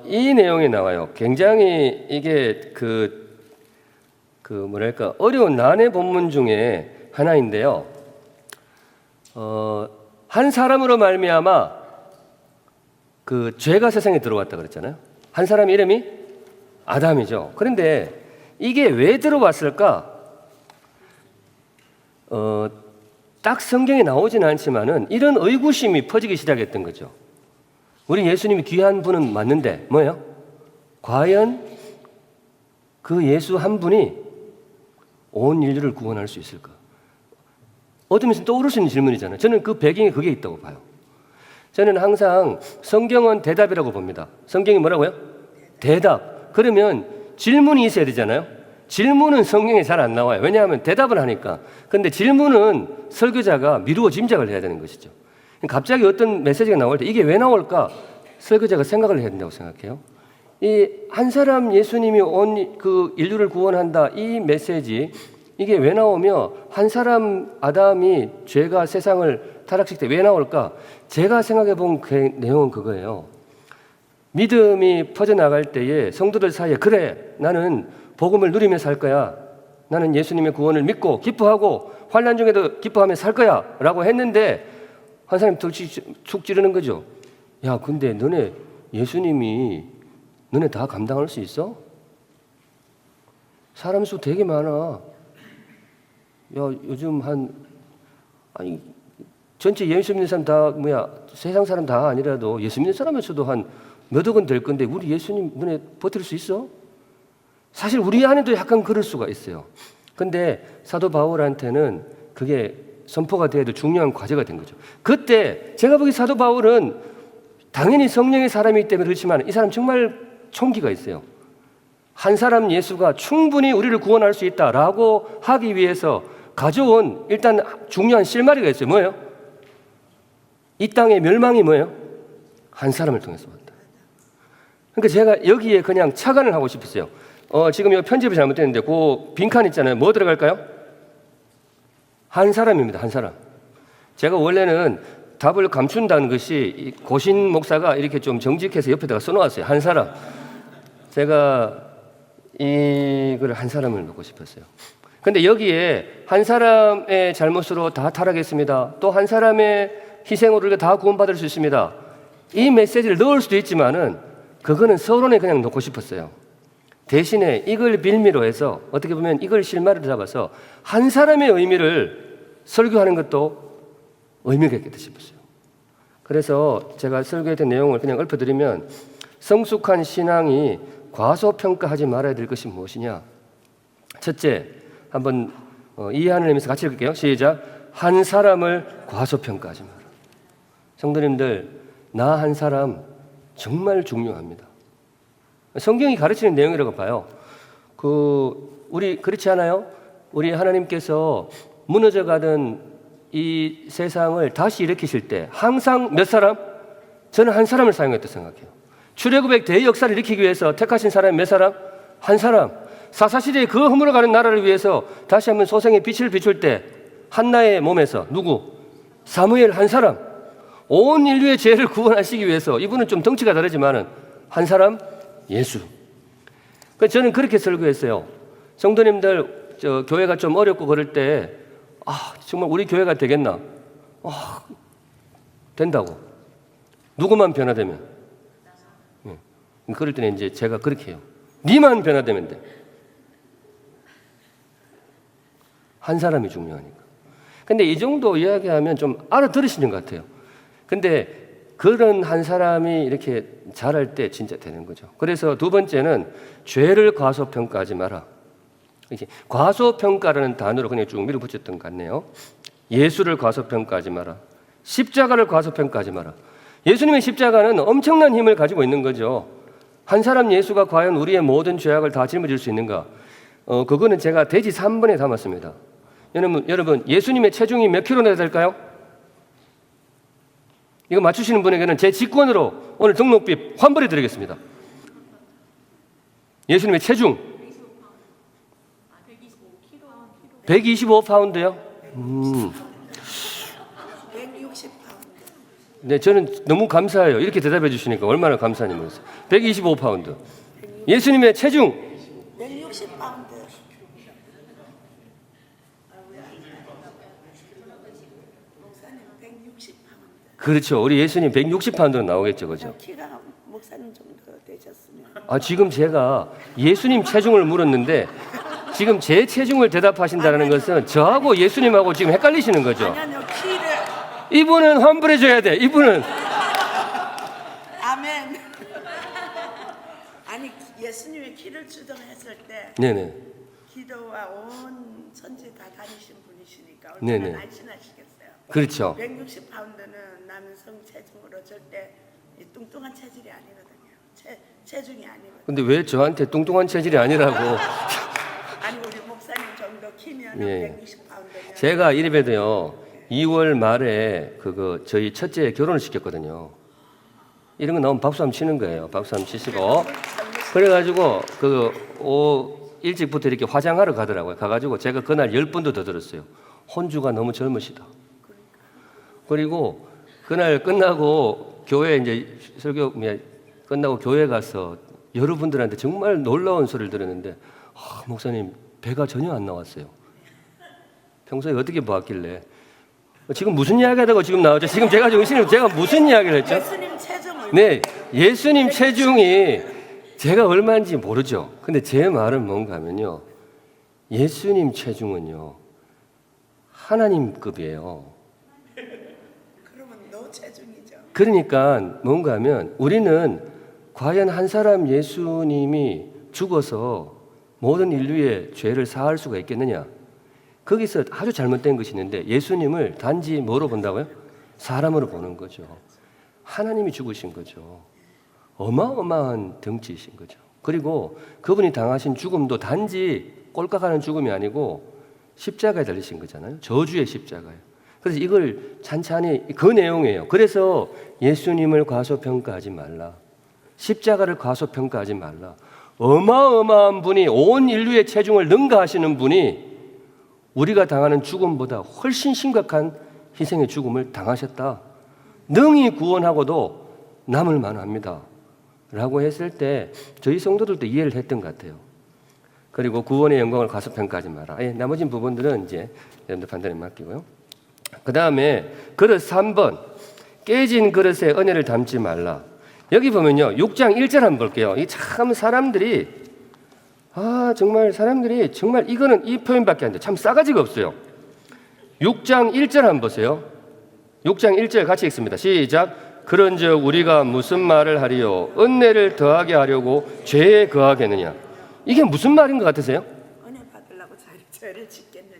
Speaker 1: 이 내용이 나와요. 굉장히 이게 어려운 난해 본문 중에 하나인데요. 한 사람으로 말미암아 죄가 세상에 들어왔다 그랬잖아요. 한 사람 이름이 아담이죠. 그런데 이게 왜 들어왔을까? 딱 성경에 나오지는 않지만은 이런 의구심이 퍼지기 시작했던 거죠. 우리 예수님이 귀한 분은 맞는데 뭐예요? 과연 그 예수 한 분이 온 인류를 구원할 수 있을까? 어쩌면서 떠오를 수 있는 질문이잖아요. 저는 그 배경에 그게 있다고 봐요. 저는 항상 성경은 대답이라고 봅니다. 성경이 뭐라고요? 대답. 그러면 질문이 있어야 되잖아요. 질문은 성경에 잘 안 나와요. 왜냐하면 대답을 하니까. 그런데 질문은 설교자가 미루어 짐작을 해야 되는 것이죠. 갑자기 어떤 메시지가 나올 때 이게 왜 나올까? 설교자가 생각을 해야 된다고 생각해요. 이 한 사람 예수님이 온 그 인류를 구원한다 이 메시지 이게 왜 나오며 한 사람 아담이 죄가 세상을 타락시킬 때 왜 나올까? 제가 생각해 본 그 내용은 그거예요. 믿음이 퍼져나갈 때에 성도들 사이에 그래 나는 복음을 누리며 살 거야. 나는 예수님의 구원을 믿고 기뻐하고 환난 중에도 기뻐하며 살 거야 라고 했는데 한 사람이 툭 찌르는 거죠. 야 근데 너네 예수님이 너네 다 감당할 수 있어? 사람 수 되게 많아. 야, 요즘 아니, 전체 예수 믿는 사람 다, 세상 사람 다 아니라도 예수 믿는 사람에서도 한 몇 억은 될 건데, 우리 예수님 눈에 버틸 수 있어? 사실 우리 안에도 약간 그럴 수가 있어요. 근데 사도 바울한테는 그게 선포가 돼도 중요한 과제가 된 거죠. 그때 제가 보기 사도 바울은 당연히 성령의 사람이기 때문에 그렇지만 이 사람 정말 총기가 있어요. 한 사람 예수가 충분히 우리를 구원할 수 있다라고 하기 위해서 가져온 일단 중요한 실마리가 있어요. 뭐예요? 이 땅의 멸망이 뭐예요? 한 사람을 통해서 왔다. 그러니까 제가 여기에 그냥 착안을 하고 싶었어요. 지금 이거 편집이 잘못됐는데 그 빈칸 있잖아요. 뭐 들어갈까요? 한 사람입니다. 한 사람. 제가 원래는 답을 감춘다는 것이 고신 목사가 이렇게 좀 정직해서 옆에다가 써놓았어요. 한 사람. 제가 이걸 한 사람을 넣고 싶었어요. 근데 여기에 한 사람의 잘못으로 다 타락했습니다. 또 한 사람의 희생으로 우리가 다 구원받을 수 있습니다. 이 메시지를 넣을 수도 있지만은 그거는 서론에 그냥 넣고 싶었어요. 대신에 이걸 빌미로 해서 어떻게 보면 이걸 실마리로 잡아서 한 사람의 의미를 설교하는 것도 의미가 있겠다 싶었어요. 그래서 제가 설교했던 내용을 그냥 읊어드리면 성숙한 신앙이 과소평가하지 말아야 될 것이 무엇이냐. 첫째, 한번 이해하는 의미에서 같이 읽을게요. 시작. 한 사람을 과소평가하지 마라. 성도님들, 나 한 사람 정말 중요합니다. 성경이 가르치는 내용이라고 봐요. 우리 그렇지 않아요? 우리 하나님께서 무너져가던 이 세상을 다시 일으키실 때 항상 몇 사람? 저는 한 사람을 사용했다고 생각해요. 출애굽의 대역사를 일으키기 위해서 택하신 사람이 몇 사람? 한 사람. 사사시대의 그 허물어가는 나라를 위해서 다시 한번 소생의 빛을 비출 때 한나의 몸에서 누구? 사무엘 한 사람. 온 인류의 죄를 구원하시기 위해서 이분은 좀 덩치가 다르지만은 한 사람? 예수. 저는 그렇게 설교했어요. 성도님들 교회가 좀 어렵고 그럴 때 정말 우리 교회가 되겠나? 된다고. 누구만 변화되면. 그럴 때는 이제 제가 그렇게 해요. 니만 변화되면 돼. 한 사람이 중요하니까. 근데 이 정도 이야기하면 좀 알아들으시는 것 같아요. 근데 그런 한 사람이 이렇게 잘할 때 진짜 되는 거죠. 그래서 두 번째는 죄를 과소평가하지 마라. 이렇게 과소평가라는 단어로 그냥 쭉 밀어붙였던 것 같네요. 예수를 과소평가하지 마라. 십자가를 과소평가하지 마라. 예수님의 십자가는 엄청난 힘을 가지고 있는 거죠. 한 사람 예수가 과연 우리의 모든 죄악을 다 짊어질 수 있는가? 그거는 제가 돼지 3번에 담았습니다. 여러분 예수님의 체중이 몇 킬로나 될까요? 이거 맞추시는 분에게는 제 직권으로 오늘 등록비 환불해 드리겠습니다. 예수님의 체중 125파운드요?
Speaker 2: 160파운드.
Speaker 1: 네, 저는 너무 감사해요. 이렇게 대답해 주시니까 얼마나 감사한지 모르겠어요. 125파운드. 예수님의 체중
Speaker 2: 160파운드. 목사님 160파운드.
Speaker 1: 그렇죠. 우리 예수님 160파운드는 나오겠죠, 그죠?
Speaker 2: 키가 목사님 정도 되셨으면.
Speaker 1: 지금 제가 예수님 체중을 물었는데 지금 제 체중을 대답하신다는 것은 저하고 예수님하고 지금 헷갈리시는 거죠.
Speaker 2: 아니요, 키를.
Speaker 1: 이분은 환불해 줘야 돼. 이분은.
Speaker 2: 아멘. 아니 예수님이 키를 주장했을 때
Speaker 1: 네네.
Speaker 2: 기도와 온 천지 다 다니신 분이시니까
Speaker 1: 네네.
Speaker 2: 얼마나 날씬하시겠어요.
Speaker 1: 그렇죠.
Speaker 2: 160파운드는 남성 체중으로 절대 이 뚱뚱한 체질이 아니거든요. 체중이 아니거든요.
Speaker 1: 근데 왜 저한테 뚱뚱한 체질이 아니라고?
Speaker 2: 아니 우리 목사님 정도 키면
Speaker 1: 예.
Speaker 2: 160파운드면
Speaker 1: 제가 이래봬도요 2월 말에 저희 첫째 결혼을 시켰거든요. 이런 거 나오면 박수 한번 치는 거예요. 박수 한번 치시고 그래가지고 일찍부터 이렇게 화장하러 가더라고요. 가가지고 제가 그날 10분도 더 들었어요. 혼주가 너무 젊으시다. 그리고 그날 끝나고 교회 이제 설교 끝나고 교회 가서 여러분들한테 정말 놀라운 소리를 들었는데 목사님 배가 전혀 안 나왔어요. 평소에 어떻게 보았길래 지금 무슨 이야기 하다가 지금 나왔죠? 지금 제가 무슨 이야기를 했죠?
Speaker 2: 예수님 체중을
Speaker 1: 네, 예수님 체중이 제가 얼마인지 모르죠. 근데 제 말은 뭔가 하면요. 예수님 체중은요. 하나님급이에요.
Speaker 2: 그러면 너 체중이죠.
Speaker 1: 그러니까 뭔가 하면 우리는 과연 한 사람 예수님이 죽어서 모든 인류의 죄를 사할 수가 있겠느냐? 거기서 아주 잘못된 것이 있는데 예수님을 단지 뭐로 본다고요? 사람으로 보는 거죠. 하나님이 죽으신 거죠. 어마어마한 덩치이신 거죠. 그리고 그분이 당하신 죽음도 단지 꼴깍하는 죽음이 아니고 십자가에 달리신 거잖아요. 저주의 십자가예요. 그래서 이걸 찬찬히 그 내용이에요. 그래서 예수님을 과소평가하지 말라. 십자가를 과소평가하지 말라. 어마어마한 분이 온 인류의 체중을 능가하시는 분이 우리가 당하는 죽음보다 훨씬 심각한 희생의 죽음을 당하셨다. 능히 구원하고도 남을 만합니다. 라고 했을 때 저희 성도들도 이해를 했던 것 같아요. 그리고 구원의 영광을 과소평가하지 마라. 나머지 부분들은 이제 여러분들 판단에 맡기고요. 그 다음에 그릇 3번 깨진 그릇에 은혜를 담지 말라. 여기 보면요 6장 1절 한번 볼게요. 이 참 사람들이 정말 이거는 이 표현밖에 안 돼. 참 싸가지가 없어요. 6장 1절 한번 보세요. 6장 1절 같이 읽습니다. 시작. 그런즉 우리가 무슨 말을 하리요? 은혜를 더하게 하려고 죄에 거하겠느냐? 이게 무슨 말인 것 같으세요?
Speaker 2: 은혜 받으려고 죄를 짓겠느냐.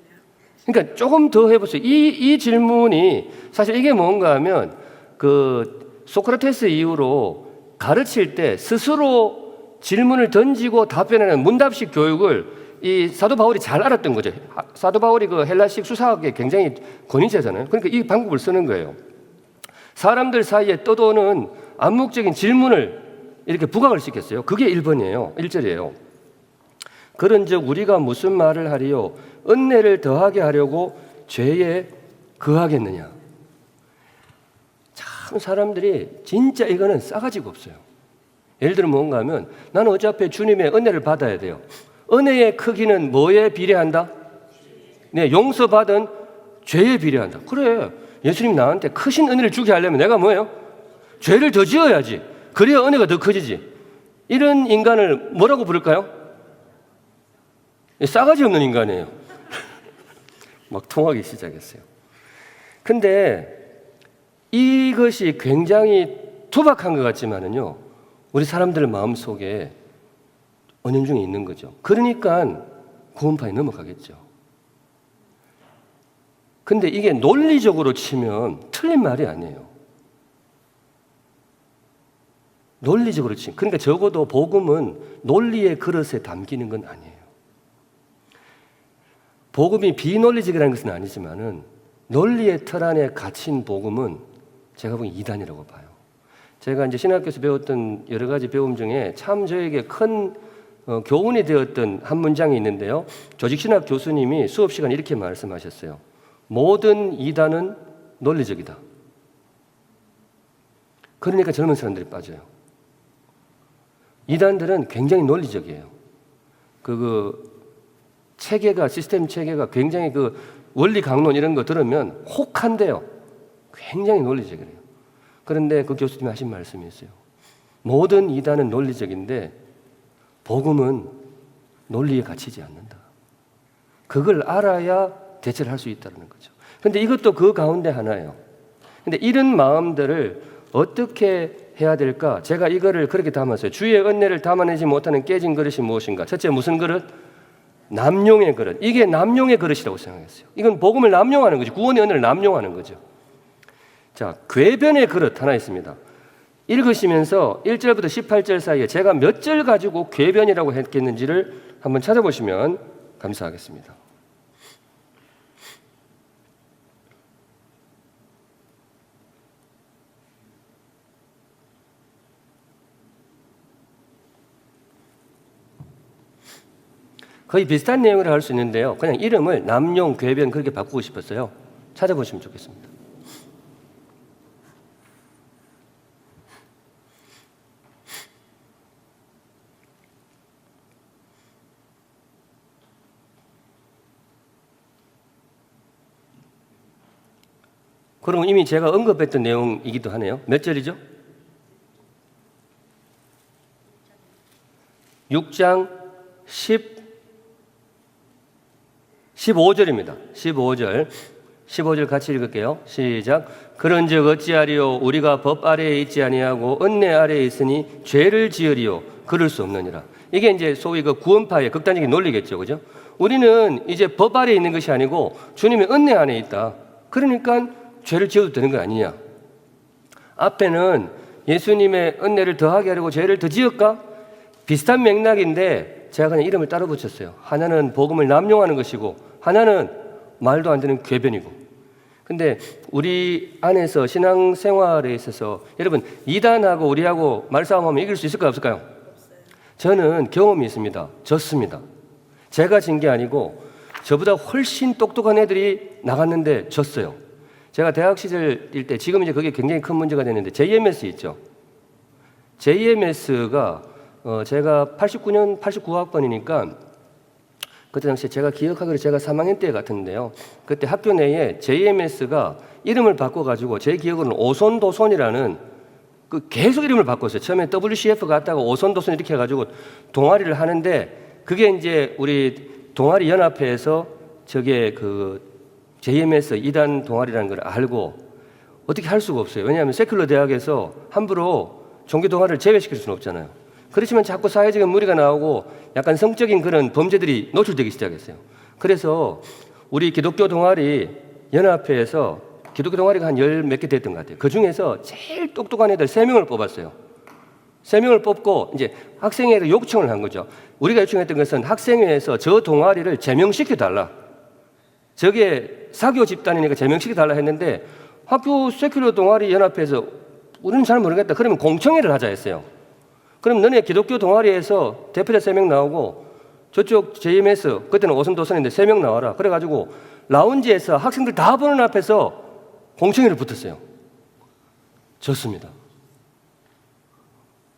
Speaker 1: 그러니까 조금 더 해보세요. 이 질문이 사실 이게 뭔가 하면 그 소크라테스 이후로 가르칠 때 스스로 질문을 던지고 답변하는 문답식 교육을 이 사도 바울이 잘 알았던 거죠. 사도 바울이 그 헬라식 수사학에 굉장히 권위자잖아요. 그러니까 이 방법을 쓰는 거예요. 사람들 사이에 떠도는 암묵적인 질문을 이렇게 부각을 시켰어요. 그게 1번이에요. 1절이에요. 그런즉 우리가 무슨 말을 하리요? 은혜를 더하게 하려고 죄에 거하겠느냐? 참 사람들이 진짜 이거는 싸가지가 없어요. 예를 들면 뭔가 하면 나는 어차피 주님의 은혜를 받아야 돼요. 은혜의 크기는 뭐에 비례한다? 네, 용서받은 죄에 비례한다. 그래, 예수님 나한테 크신 은혜를 주게 하려면 내가 뭐예요? 죄를 더 지어야지. 그래야 은혜가 더 커지지. 이런 인간을 뭐라고 부를까요? 싸가지 없는 인간이에요. 막 통하기 시작했어요. 근데 이것이 굉장히 투박한 것 같지만은요, 우리 사람들 마음속에 은연중에 있는 거죠. 그러니까 구원파에 넘어가겠죠. 근데 이게 논리적으로 치면 틀린 말이 아니에요. 논리적으로 치면. 그러니까 적어도 복음은 논리의 그릇에 담기는 건 아니에요. 복음이 비논리적이라는 것은 아니지만은 논리의 틀 안에 갇힌 복음은 제가 보기엔 이단이라고 봐요. 제가 이제 신학교에서 배웠던 여러 가지 배움 중에 참 저에게 큰 교훈이 되었던 한 문장이 있는데요. 조직신학 교수님이 수업 시간에 이렇게 말씀하셨어요. 모든 이단은 논리적이다. 그러니까 젊은 사람들이 빠져요. 이단들은 굉장히 논리적이에요. 체계가, 시스템 체계가 굉장히 그 원리 강론 이런 거 들으면 혹한데요. 굉장히 논리적이에요. 그런데 그 교수님이 하신 말씀이 있어요. 모든 이단은 논리적인데 복음은 논리에 갇히지 않는다. 그걸 알아야 대처를 할 수 있다는 거죠. 근데 이것도 그 가운데 하나예요. 근데 이런 마음들을 어떻게 해야 될까? 제가 이거를 그렇게 담았어요. 주의 은혜를 담아내지 못하는 깨진 그릇이 무엇인가? 첫째, 무슨 그릇? 남용의 그릇. 이게 남용의 그릇이라고 생각했어요. 이건 복음을 남용하는 거죠. 구원의 은혜를 남용하는 거죠. 자, 궤변의 그릇 하나 있습니다. 읽으시면서 1절부터 18절 사이에 제가 몇 절 가지고 궤변이라고 했겠는지를 한번 찾아보시면 감사하겠습니다. 거의 비슷한 내용을 할 수 있는데요. 그냥 이름을 남용, 궤변 그렇게 바꾸고 싶었어요. 찾아보시면 좋겠습니다. 그럼 이미 제가 언급했던 내용이기도 하네요. 몇 절이죠? 6장 15절입니다. 15절 같이 읽을게요. 시작. 그런즉 어찌하리요 우리가 법 아래에 있지 아니하고 은혜 아래에 있으니 죄를 지으리요 그럴 수 없느니라. 이게 이제 소위 그 구원파의 극단적인 논리겠죠. 그죠? 우리는 이제 법 아래에 있는 것이 아니고 주님의 은혜 안에 있다. 그러니까 죄를 지어도 되는 거 아니냐. 앞에는 예수님의 은혜를 더하게 하려고 죄를 더 지을까? 비슷한 맥락인데 제가 그냥 이름을 따로 붙였어요. 하나는 복음을 남용하는 것이고 하나는 말도 안 되는 궤변이고. 근데 우리 안에서 신앙생활에 있어서 여러분 이단하고 우리하고 말싸움하면 이길 수 있을까요 없을까요? 저는 경험이 있습니다. 졌습니다. 제가 진 게 아니고 저보다 훨씬 똑똑한 애들이 나갔는데 졌어요. 제가 대학 시절일 때 지금 이제 그게 굉장히 큰 문제가 됐는데 JMS 있죠. JMS가 제가 89년 89학번이니까 그때 당시에 제가 기억하기로 제가 3학년 때 같은데요. 그때 학교 내에 JMS가 이름을 바꿔가지고 제 기억으로는 오손도손이라는 그 계속 이름을 바꿨어요. 처음에 WCF 갔다가 오손도손 이렇게 해가지고 동아리를 하는데 그게 이제 우리 동아리 연합회에서 저게 그 JMS 이단 동아리라는 걸 알고 어떻게 할 수가 없어요. 왜냐하면 세큘러 대학에서 함부로 종교 동아리를 제외시킬 수는 없잖아요. 그렇지만 자꾸 사회적인 무리가 나오고 약간 성적인 그런 범죄들이 노출되기 시작했어요. 그래서 우리 기독교 동아리 연합회에서 기독교 동아리가 한 열 몇 개 됐던 것 같아요. 그 중에서 제일 똑똑한 애들 3명을 뽑았어요. 3명을 뽑고 이제 학생회에서 요청을 한 거죠. 우리가 요청했던 것은 학생회에서 저 동아리를 제명시켜달라. 저게 사교 집단이니까 제명시켜달라 했는데 학교 세큘러 동아리 연합회에서 우리는 잘 모르겠다. 그러면 공청회를 하자 했어요. 그럼 너네 기독교 동아리에서 대표자 3명 나오고 저쪽 JMS 그때는 오선도선인데 3명 나와라. 그래가지고 라운지에서 학생들 다 보는 앞에서 공청회를 붙었어요. 졌습니다.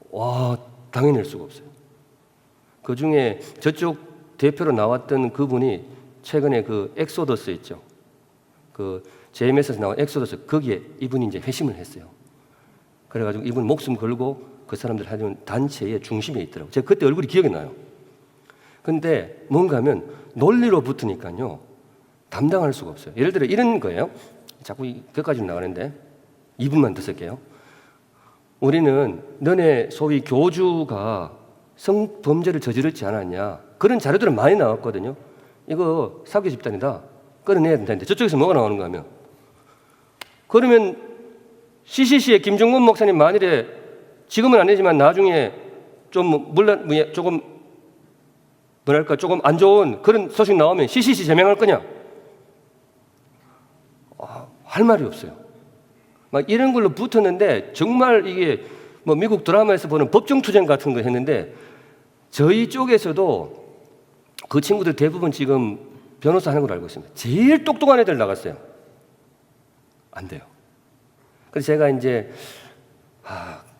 Speaker 1: 와, 당해낼 수가 없어요. 그 중에 저쪽 대표로 나왔던 그분이 최근에 그 엑소더스 있죠. 그 JMS에서 나온 엑소더스 거기에 이분이 이제 회심을 했어요. 그래가지고 이분 목숨 걸고 그 사람들 하는 단체의 중심에 있더라고요. 제가 그때 얼굴이 기억이 나요. 근데 뭔가 하면 논리로 붙으니까요. 담당할 수가 없어요. 예를 들어 이런 거예요. 자꾸 여기까지 나가는데 2분만 더 쓸게요. 우리는 너네 소위 교주가 성범죄를 저지르지 않았냐. 그런 자료들은 많이 나왔거든요. 이거 사교 집단이다. 끌어내야 된다는데 저쪽에서 뭐가 나오는가 하면 그러면 CCC의 김종건 목사님 만일에 지금은 아니지만 나중에 좀 물론 조금 뭐랄까 조금 안 좋은 그런 소식 나오면 CCC 제명할 거냐? 할 말이 없어요. 막 이런 걸로 붙었는데 정말 이게 뭐 미국 드라마에서 보는 법정투쟁 같은 거 했는데 저희 쪽에서도 그 친구들 대부분 지금 변호사 하는 걸 알고 있습니다. 제일 똑똑한 애들 나갔어요. 안 돼요. 그래서 제가 이제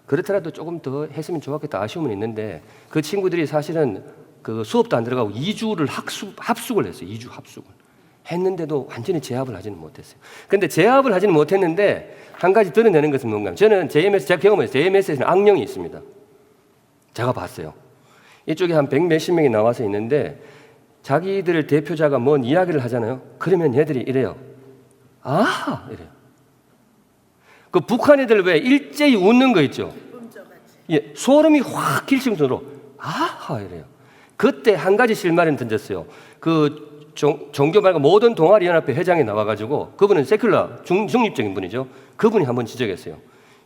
Speaker 1: 그렇더라도 조금 더 했으면 좋았겠다 아쉬움은 있는데 그 친구들이 사실은 그 수업도 안 들어가고 2주를 합숙을 했어요. 2주 합숙을. 했는데도 완전히 제압을 하지는 못했어요. 그런데 제압을 하지는 못했는데 한 가지 드러내는 것은 뭔가 저는 JMS 제가 경험했어요. JMS에는 악령이 있습니다. 제가 봤어요. 이쪽에 한 100 몇십 명이 나와서 있는데 자기들 대표자가 뭔 이야기를 하잖아요. 그러면 얘들이 이래요. 이래요. 그 북한 애들 왜 일제히 웃는 거 있죠? 예, 소름이 확 길 정도로 이래요. 그때 한 가지 실마리를 던졌어요. 그 종교 말고 모든 동아리 연합회 회장이 나와가지고 그분은 세큘러 중립적인 분이죠. 그분이 한번 지적했어요.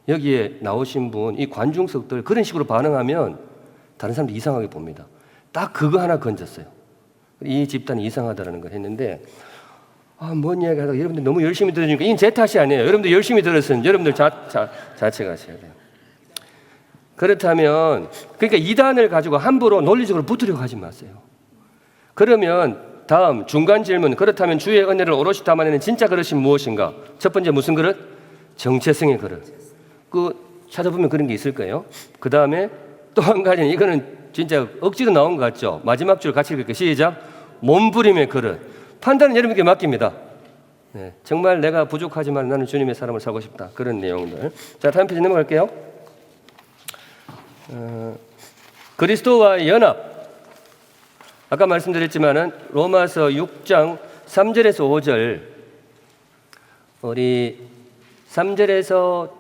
Speaker 1: 여기에 나오신 분, 이 관중석들 그런 식으로 반응하면 다른 사람들 이상하게 봅니다. 딱 그거 하나 건졌어요. 이 집단이 이상하다라는 걸 했는데 뭔 이야기 하다가 여러분들 너무 열심히 들으니까 이건 제 탓이 아니에요. 여러분들 열심히 들었으면 여러분들 자책하셔야 돼요. 그렇다면 그러니까 이단을 가지고 함부로 논리적으로 붙으려고 하지 마세요. 그러면 다음 중간 질문. 그렇다면 주의 은혜를 오롯이 담아내는 진짜 그릇이 무엇인가? 첫 번째 무슨 그릇? 정체성의 그릇. 그 찾아보면 그런 게 있을 거예요. 그 다음에 또 한 가지는 이거는 진짜 억지로 나온 것 같죠. 마지막 줄 같이 읽을게요. 시작. 몸부림의 그릇. 판단은 여러분께 맡깁니다. 네, 정말 내가 부족하지만 나는 주님의 사람을 살고 싶다. 그런 내용들. 자, 다음 페이지 넘어갈게요. 그리스도와의 연합. 아까 말씀드렸지만은 로마서 6장 3절에서 5절, 우리 3절에서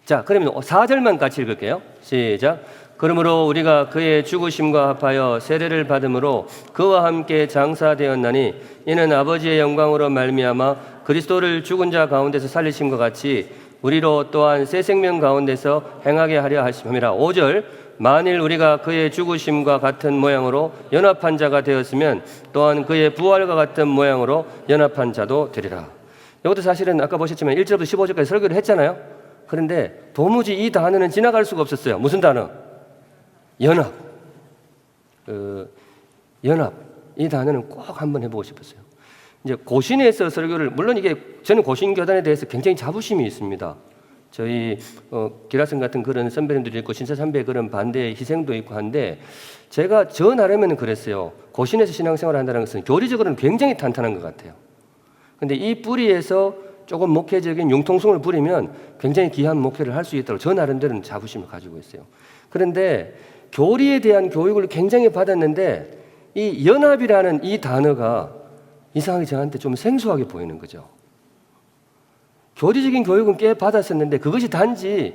Speaker 1: 자, 그러면 4절만 같이 읽을게요. 시작. 그러므로 우리가 그의 죽으심과 합하여 세례를 받음으로 그와 함께 장사되었나니 이는 아버지의 영광으로 말미암아 그리스도를 죽은 자 가운데서 살리심과 같이 우리로 또한 새 생명 가운데서 행하게 하려 하심이라. 5절. 만일 우리가 그의 죽으심과 같은 모양으로 연합한 자가 되었으면 또한 그의 부활과 같은 모양으로 연합한 자도 되리라. 이것도 사실은 아까 보셨지만 1절부터 15절까지 설교를 했잖아요. 그런데 도무지 이 단어는 지나갈 수가 없었어요. 무슨 단어? 연합. 연합. 이 단어는 꼭 한번 해보고 싶었어요. 이제 고신에서 설교를, 물론 이게 저는 고신교단에 대해서 굉장히 자부심이 있습니다. 저희 기라성 같은 그런 선배님들이 있고 신사삼배의 그런 반대의 희생도 있고 한데, 제가 저 나름에는 그랬어요. 고신에서 신앙생활을 한다는 것은 교리적으로는 굉장히 탄탄한 것 같아요. 근데 이 뿌리에서 조금 목회적인 융통성을 부리면 굉장히 귀한 목회를 할 수 있도록 저 나름대로는 자부심을 가지고 있어요. 그런데 교리에 대한 교육을 굉장히 받았는데 이 연합이라는 이 단어가 이상하게 저한테 좀 생소하게 보이는 거죠. 교리적인 교육은 꽤 받았었는데 그것이 단지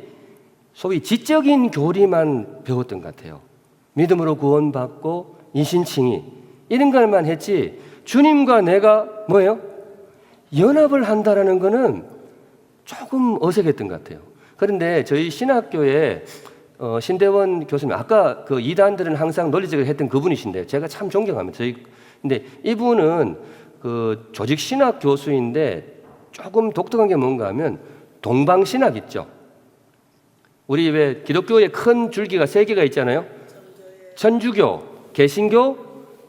Speaker 1: 소위 지적인 교리만 배웠던 것 같아요. 믿음으로 구원받고 이신칭의 이런 것만 했지 주님과 내가 뭐예요? 연합을 한다라는 거는 조금 어색했던 것 같아요. 그런데 저희 신학교에 신대원 교수님, 아까 그 이단들은 항상 논리적으로 했던 그분이신데 제가 참 존경합니다. 근데 이분은 그 조직 신학 교수인데 조금 독특한 게 뭔가 하면 동방신학 있죠. 우리 왜 기독교의 큰 줄기가 세 개가 있잖아요. 천주교, 개신교,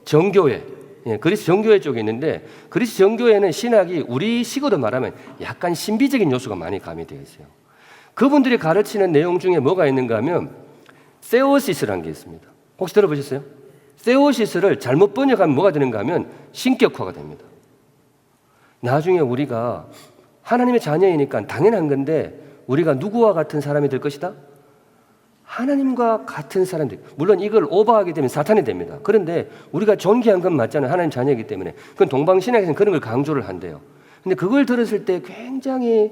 Speaker 1: 정교회. 예, 그리스 정교회 쪽에 있는데 그리스 정교회는 신학이 우리식으로 말하면 약간 신비적인 요소가 많이 가미되어 있어요. 그분들이 가르치는 내용 중에 뭐가 있는가 하면 세오시스라는 게 있습니다. 혹시 들어보셨어요? 세오시스를 잘못 번역하면 뭐가 되는가 하면 신격화가 됩니다. 나중에 우리가 하나님의 자녀이니까 당연한 건데 우리가 누구와 같은 사람이 될 것이다? 하나님과 같은 사람들. 물론 이걸 오버하게 되면 사탄이 됩니다. 그런데 우리가 존귀한 건 맞잖아요. 하나님 자녀이기 때문에. 그건 동방신학에서는 그런 걸 강조를 한대요. 근데 그걸 들었을 때 굉장히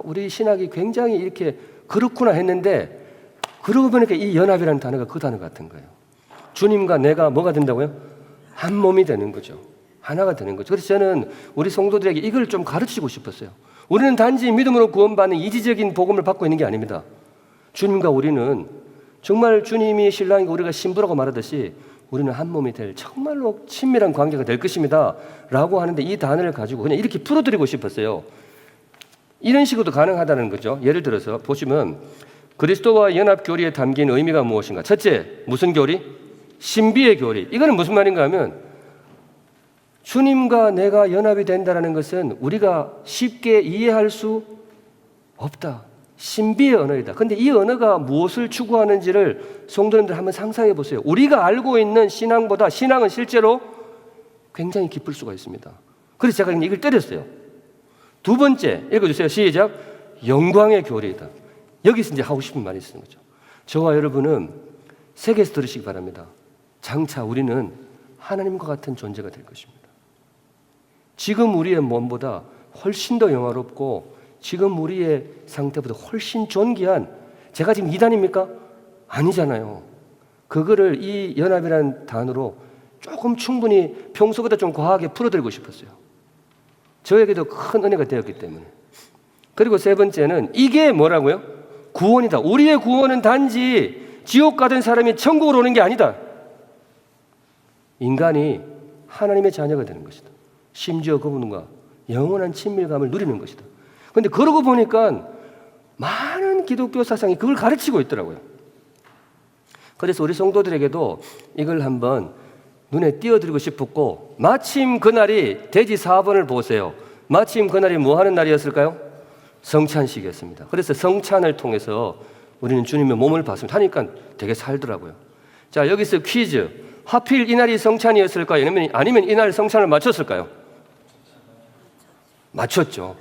Speaker 1: 우리 신학이 굉장히 이렇게 그렇구나 했는데 그러고 보니까 이 연합이라는 단어가 그 단어 같은 거예요. 주님과 내가 뭐가 된다고요? 한 몸이 되는 거죠. 하나가 되는 거죠. 그래서 저는 우리 성도들에게 이걸 좀 가르치고 싶었어요. 우리는 단지 믿음으로 구원받는 이지적인 복음을 받고 있는 게 아닙니다. 주님과 우리는 정말 주님이 신랑이고 우리가 신부라고 말하듯이 우리는 한 몸이 될 정말로 친밀한 관계가 될 것입니다 라고 하는데 이 단어를 가지고 그냥 이렇게 풀어드리고 싶었어요. 이런 식으로도 가능하다는 거죠. 예를 들어서 보시면 그리스도와 연합 교리에 담긴 의미가 무엇인가. 첫째, 무슨 교리? 신비의 교리. 이거는 무슨 말인가 하면 주님과 내가 연합이 된다는 것은 우리가 쉽게 이해할 수 없다. 신비의 언어이다. 그런데 이 언어가 무엇을 추구하는지를 성도님들 한번 상상해 보세요. 우리가 알고 있는 신앙보다 신앙은 실제로 굉장히 깊을 수가 있습니다. 그래서 제가 이걸 때렸어요. 두 번째, 읽어주세요. 시작. 영광의 교리이다. 여기서 이제 하고 싶은 말이 있는 거죠. 저와 여러분은 세계에서 들으시기 바랍니다. 장차 우리는 하나님과 같은 존재가 될 것입니다. 지금 우리의 몸보다 훨씬 더 영화롭고 지금 우리의 상태보다 훨씬 존귀한, 제가 지금 이단입니까? 아니잖아요. 그거를 이 연합이라는 단어로 조금 충분히 평소보다 좀 과하게 풀어드리고 싶었어요. 저에게도 큰 은혜가 되었기 때문에. 그리고 세 번째는 이게 뭐라고요? 구원이다. 우리의 구원은 단지 지옥 가던 사람이 천국으로 오는 게 아니다. 인간이 하나님의 자녀가 되는 것이다. 심지어 그분과 영원한 친밀감을 누리는 것이다. 그런데 그러고 보니까 많은 기독교 사상이 그걸 가르치고 있더라고요. 그래서 우리 성도들에게도 이걸 한번 눈에 띄워드리고 싶었고, 마침 그날이 돼지 4번을 보세요. 마침 그날이 뭐 하는 날이었을까요? 성찬식이었습니다. 그래서 성찬을 통해서 우리는 주님의 몸을 봤습니다. 하니까 되게 살더라고요. 자, 여기서 퀴즈. 하필 이날이 성찬이었을까요? 아니면 이날 성찬을 맞췄을까요? 맞췄죠.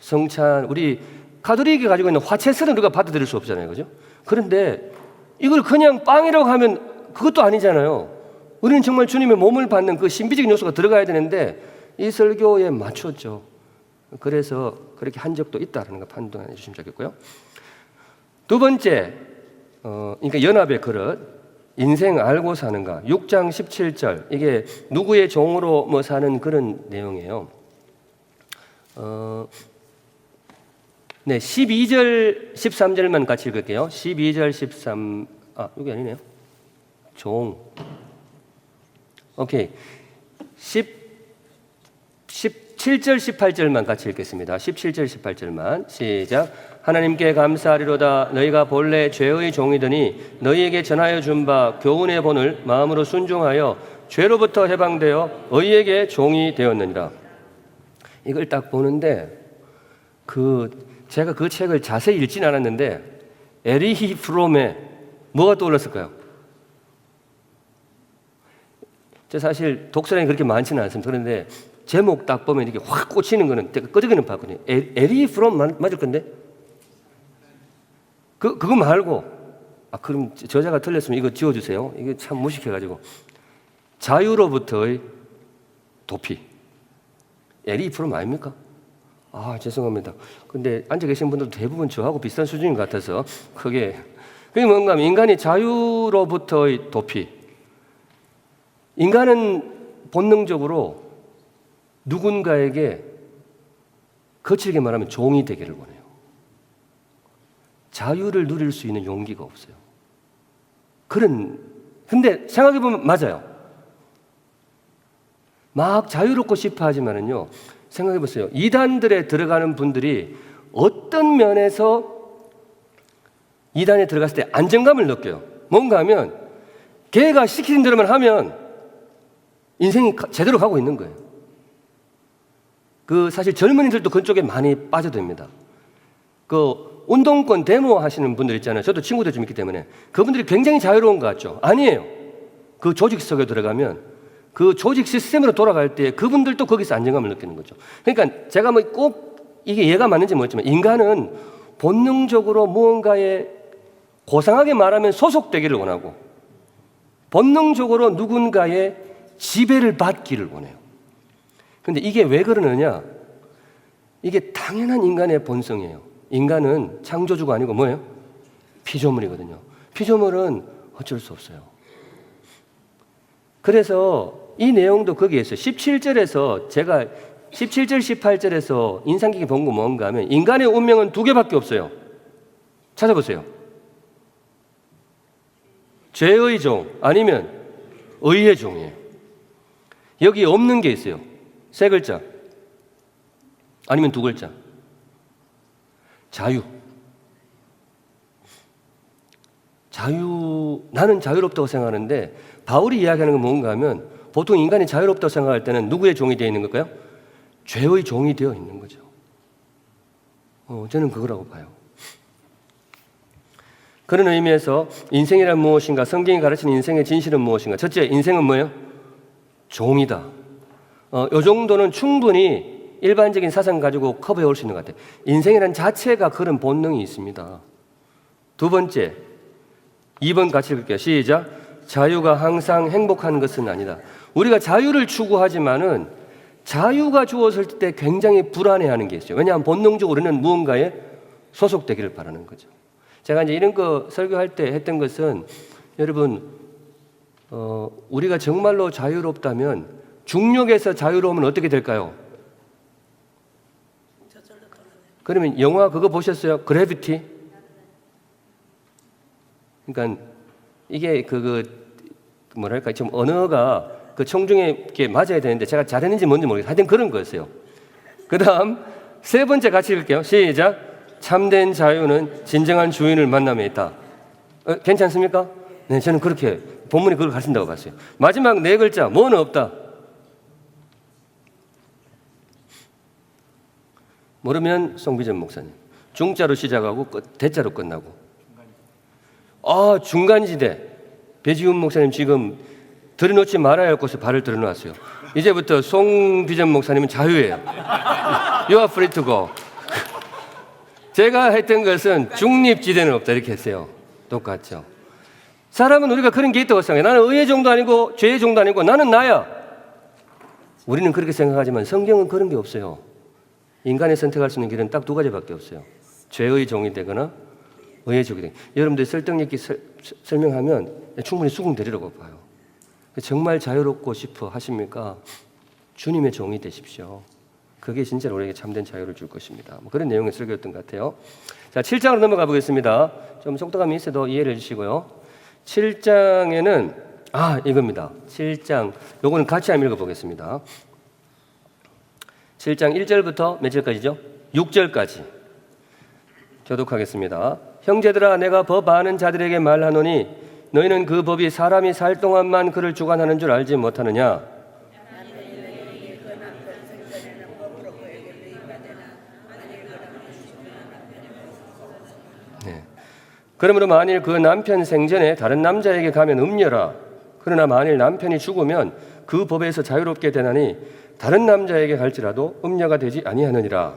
Speaker 1: 성찬, 우리 가톨릭이 가지고 있는 화채선을 우리가 받아들일 수 없잖아요. 그죠? 그런데 이걸 그냥 빵이라고 하면 그것도 아니잖아요. 우리는 정말 주님의 몸을 받는 그 신비적인 요소가 들어가야 되는데 이 설교에 맞췄죠. 그래서 그렇게 한 적도 있다는 거 판단해 주시면 좋겠고요. 두 번째, 그러니까 연합의 그릇, 인생 알고 사는가, 6장 17절, 이게 누구의 종으로 뭐 사는 그런 내용이에요. 네, 12절, 13절만 같이 읽을게요. 12절, 13, 여기 아니네요. 종. 오케이. 17절, 18절만 같이 읽겠습니다. 17절, 18절만. 시작. 하나님께 감사하리로다. 너희가 본래 죄의 종이더니 너희에게 전하여 준 바 교훈의 본을 마음으로 순종하여 죄로부터 해방되어 의에게 종이 되었느니라. 이걸 딱 보는데 제가 그 책을 자세히 읽진 않았는데 에리히 프롬의 뭐가 떠올랐을까요? 저 사실 독서량이 그렇게 많지는 않습니다. 그런데 제목 딱 보면 이렇게 확 꽂히는 거는 제가 끄적이는 봤거든요. 에리히 프롬 맞을 건데? 그거 말고 그럼 저자가 틀렸으면 이거 지워주세요. 이게 참 무식해가지고 자유로부터의 도피. 에리히 프롬 아닙니까? 죄송합니다. 근데 앉아 계신 분들도 대부분 저하고 비슷한 수준인 것 같아서 그게 뭔가 하면 인간이 자유로부터의 도피. 인간은 본능적으로 누군가에게 거칠게 말하면 종이 되기를 원해요. 자유를 누릴 수 있는 용기가 없어요. 근데 생각해보면 맞아요. 막 자유롭고 싶어 하지만은요, 생각해보세요. 이단들에 들어가는 분들이 어떤 면에서 이단에 들어갔을 때 안정감을 느껴요. 뭔가 하면 걔가 시키는 대로만 하면 인생이 제대로 가고 있는 거예요. 사실 젊은이들도 그쪽에 많이 빠져듭니다. 운동권 데모 하시는 분들 있잖아요. 저도 친구들 좀 있기 때문에 그분들이 굉장히 자유로운 것 같죠? 아니에요. 그 조직 속에 들어가면 그 조직 시스템으로 돌아갈 때 그분들도 거기서 안정감을 느끼는 거죠. 그러니까 제가 꼭 이게 얘가 맞는지 모르겠지만 인간은 본능적으로 무언가에 고상하게 말하면 소속되기를 원하고 본능적으로 누군가의 지배를 받기를 원해요. 그런데 이게 왜 그러느냐? 이게 당연한 인간의 본성이에요. 인간은 창조주가 아니고 뭐예요? 피조물이거든요. 피조물은 어쩔 수 없어요. 그래서 이 내용도 거기에 있어요. 17절에서 제가 17절, 18절에서 인상 깊게 본 거 뭔가 하면 인간의 운명은 두 개밖에 없어요. 찾아보세요. 죄의 종 아니면 의의 종이에요. 여기 없는 게 있어요. 세 글자 아니면 두 글자. 자유. 나는 자유롭다고 생각하는데 바울이 이야기하는 건 뭔가 하면 보통 인간이 자유롭다고 생각할 때는 누구의 종이 되어 있는 걸까요? 죄의 종이 되어 있는 거죠. 저는 그거라고 봐요. 그런 의미에서 인생이란 무엇인가, 성경이 가르치는 인생의 진실은 무엇인가. 첫째, 인생은 뭐예요? 종이다. 이 정도는 충분히 일반적인 사상 가지고 커버해 올 수 있는 것 같아요. 인생이란 자체가 그런 본능이 있습니다. 두 번째, 2번 같이 읽을게요. 시작. 자유가 항상 행복한 것은 아니다. 우리가 자유를 추구하지만은 자유가 주어질 때 굉장히 불안해하는 게 있어요. 왜냐하면 본능적으로 우리는 무언가에 소속되기를 바라는 거죠. 제가 이제 이런 거 설교할 때 했던 것은 여러분, 우리가 정말로 자유롭다면 중력에서 자유로우면 어떻게 될까요? 그러면 영화 그거 보셨어요? 그래비티? 그러니까 이게 뭐랄까 좀 언어가 그 청중에 이렇게 맞아야 되는데 제가 잘했는지 뭔지 모르겠어요. 하여튼 그런 거였어요. 그 다음 세 번째 같이 읽을게요. 시작. 참된 자유는 진정한 주인을 만남에 있다. 괜찮습니까? 네, 저는 그렇게 본문이 그걸 가르친다고 봤어요. 마지막 네 글자 뭐는 없다. 모르면 송비전 목사님. 중자로 시작하고 대자로 끝나고. 중간지대. 배지훈 목사님 지금 들여놓지 말아야 할 곳에 발을 들여놓았어요. 이제부터 송비전 목사님은 자유예요. You are free to go. 제가 했던 것은 중립지대는 없다 이렇게 했어요. 똑같죠. 사람은 우리가 그런 게 있다고 생각해. 나는 의의 종도 아니고 죄의 종도 아니고 나는 나야. 우리는 그렇게 생각하지만 성경은 그런 게 없어요. 인간이 선택할 수 있는 길은 딱 두 가지밖에 없어요. 죄의 종이 되거나 의의 종이 되거나. 여러분들 설득력 있게 설명하면 충분히 수긍되리라고 봐요. 정말 자유롭고 싶어 하십니까? 주님의 종이 되십시오. 그게 진짜 우리에게 참된 자유를 줄 것입니다. 뭐 그런 내용의 설교였던 것 같아요. 자, 7장으로 넘어가 보겠습니다. 좀 속도감이 있어도 이해를 해주시고요. 7장에는 이겁니다. 7장 요거는 같이 한번 읽어보겠습니다. 7장 1절부터 몇 절까지죠? 6절까지 교독하겠습니다. 형제들아, 내가 법 아는 자들에게 말하노니 너희는 그 법이 사람이 살 동안만 그를 주관하는 줄 알지 못하느냐? 그러므로 만일 그 남편 생전에 다른 남자에게 가면 음녀라. 그러나 만일 남편이 죽으면 그 법에서 자유롭게 되나니 다른 남자에게 갈지라도 음녀가 되지 아니하느니라.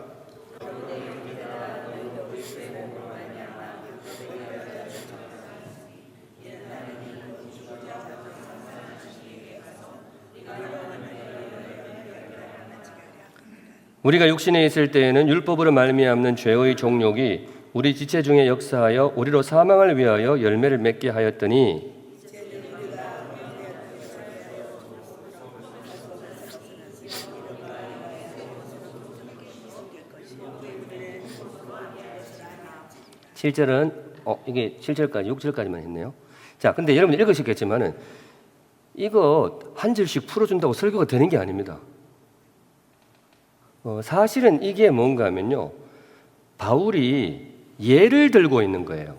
Speaker 1: 우리가 육신에 있을 때에는 율법으로 말미암는 죄의 종욕이 우리 지체 중에 역사하여 우리로 사망을 위하여 열매를 맺게 하였더니 (7절은) 이게 7절까지 6절까지만 했네요. 자, 근데 여러분 읽으셨겠지만은 이거 한 절씩 풀어준다고 설교가 되는 게 아닙니다. 사실은 이게 뭔가 하면요, 바울이 예를 들고 있는 거예요.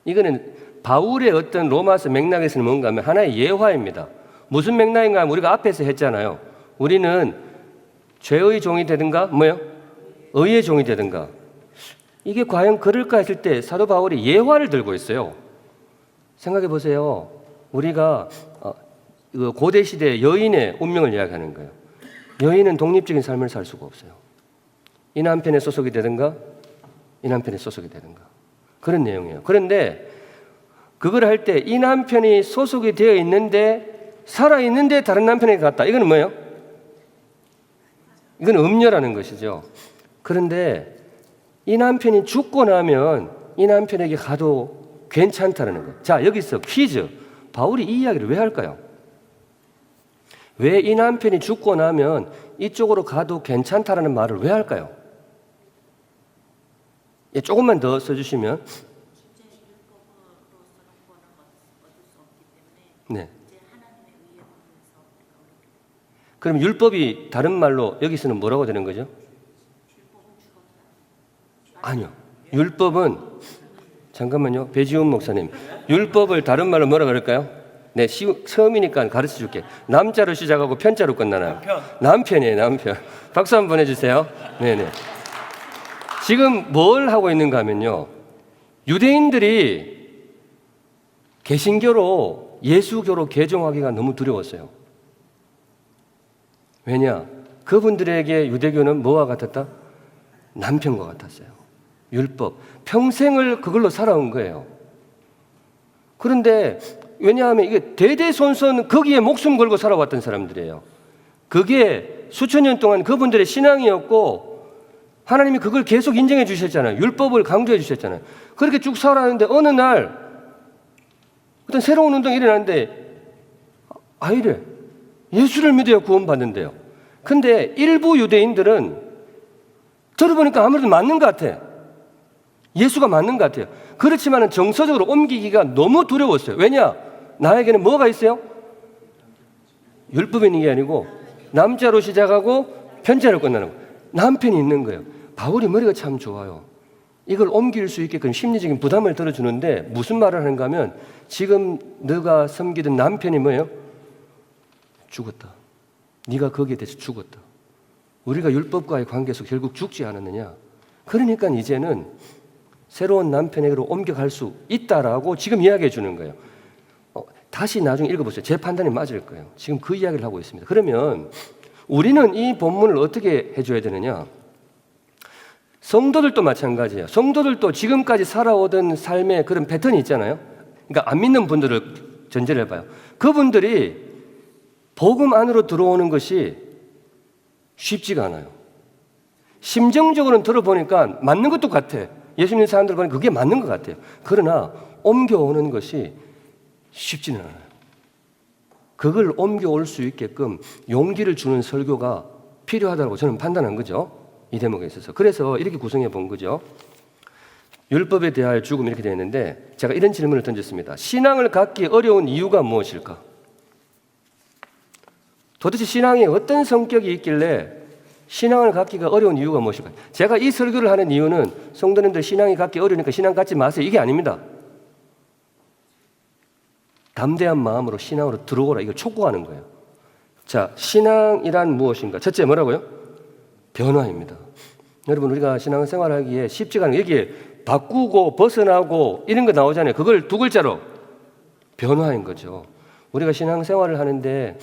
Speaker 1: 이거는 바울의 어떤 로마서 맥락에서는 뭔가 하면 하나의 예화입니다. 무슨 맥락인가 하면 우리가 앞에서 했잖아요. 우리는 죄의 종이 되든가 의의 종이 되든가. 이게 과연 그럴까 했을 때 사도 바울이 예화를 들고 있어요. 생각해 보세요. 우리가 고대 시대 여인의 운명을 이야기하는 거예요. 여인은 독립적인 삶을 살 수가 없어요. 이 남편에 소속이 되든가 이 남편에 소속이 되든가 그런 내용이에요. 그런데 그걸 할 때 이 남편이 소속이 되어 있는데 살아있는데 다른 남편에게 갔다. 이거는 뭐예요? 이건 음녀라는 것이죠. 그런데 이 남편이 죽고 나면 이 남편에게 가도 괜찮다는 거예요. 자, 여기서 퀴즈. 바울이 이 이야기를 왜 할까요? 왜 이 남편이 죽고 나면 이쪽으로 가도 괜찮다라는 말을 왜 할까요? 조금만 더 써주시면. 네. 그럼 율법이 다른 말로 여기서는 뭐라고 되는 거죠? 아니요. 율법은 잠깐만요. 배지훈 목사님. 율법을 다른 말로 뭐라 그럴까요? 네, 처음이니까 가르쳐 줄게. 남자로 시작하고 편자로 끝나나요? 남편이에요, 남편. 박수 한번 해주세요. 네네. 지금 뭘 하고 있는가 하면요, 유대인들이 개신교로 예수교로 개종하기가 너무 두려웠어요. 왜냐? 그분들에게 유대교는 뭐와 같았다? 남편과 같았어요. 율법. 평생을 그걸로 살아온 거예요. 그런데 왜냐하면 이게 대대손손 거기에 목숨 걸고 살아왔던 사람들이에요. 그게 수천 년 동안 그분들의 신앙이었고 하나님이 그걸 계속 인정해 주셨잖아요. 율법을 강조해 주셨잖아요. 그렇게 쭉 살아왔는데 어느 날 어떤 새로운 운동이 일어났는데 이래. 예수를 믿어야 구원받는데요. 근데 일부 유대인들은 들어보니까 아무래도 맞는 것 같아. 예수가 맞는 것 같아요. 그렇지만 정서적으로 옮기기가 너무 두려웠어요. 왜냐? 나에게는 뭐가 있어요? 율법이 있는 게 아니고 남자로 시작하고 편자로 끝나는 거예요. 남편이 있는 거예요. 바울이 머리가 참 좋아요. 이걸 옮길 수 있게끔 심리적인 부담을 들어주는데 무슨 말을 하는가 하면 지금 너가 섬기던 남편이 뭐예요? 죽었다. 네가 거기에 대해서 죽었다. 우리가 율법과의 관계 속 결국 죽지 않았느냐. 그러니까 이제는 새로운 남편에게로 옮겨갈 수 있다라고 지금 이야기해 주는 거예요. 다시 나중에 읽어보세요. 제 판단이 맞을 거예요. 지금 그 이야기를 하고 있습니다. 그러면 우리는 이 본문을 어떻게 해줘야 되느냐. 성도들도 마찬가지예요. 성도들도 지금까지 살아오던 삶의 그런 패턴이 있잖아요. 그러니까 안 믿는 분들을 전제를 해봐요. 그분들이 복음 안으로 들어오는 것이 쉽지가 않아요. 심정적으로는 들어보니까 맞는 것도 같아. 예수 믿는 사람들 보니까 그게 맞는 것 같아요. 그러나 옮겨오는 것이 쉽지는 않아요. 그걸 옮겨올 수 있게끔 용기를 주는 설교가 필요하다고 저는 판단한 거죠. 이 대목에 있어서. 그래서 이렇게 구성해 본 거죠. 율법에 대하여 죽음 이렇게 되어 있는데 제가 이런 질문을 던졌습니다. 신앙을 갖기 어려운 이유가 무엇일까? 도대체 신앙에 어떤 성격이 있길래 신앙을 갖기가 어려운 이유가 무엇일까? 제가 이 설교를 하는 이유는 성도님들 신앙이 갖기 어려우니까 신앙 갖지 마세요. 이게 아닙니다. 담대한 마음으로 신앙으로 들어오라. 이걸 촉구하는 거예요. 자, 신앙이란 무엇인가? 첫째 뭐라고요? 변화입니다. 여러분 우리가 신앙생활하기에 쉽지가 않아요. 여기에 바꾸고 벗어나고 이런 거 나오잖아요. 그걸 두 글자로 변화인 거죠. 우리가 신앙생활을 하는데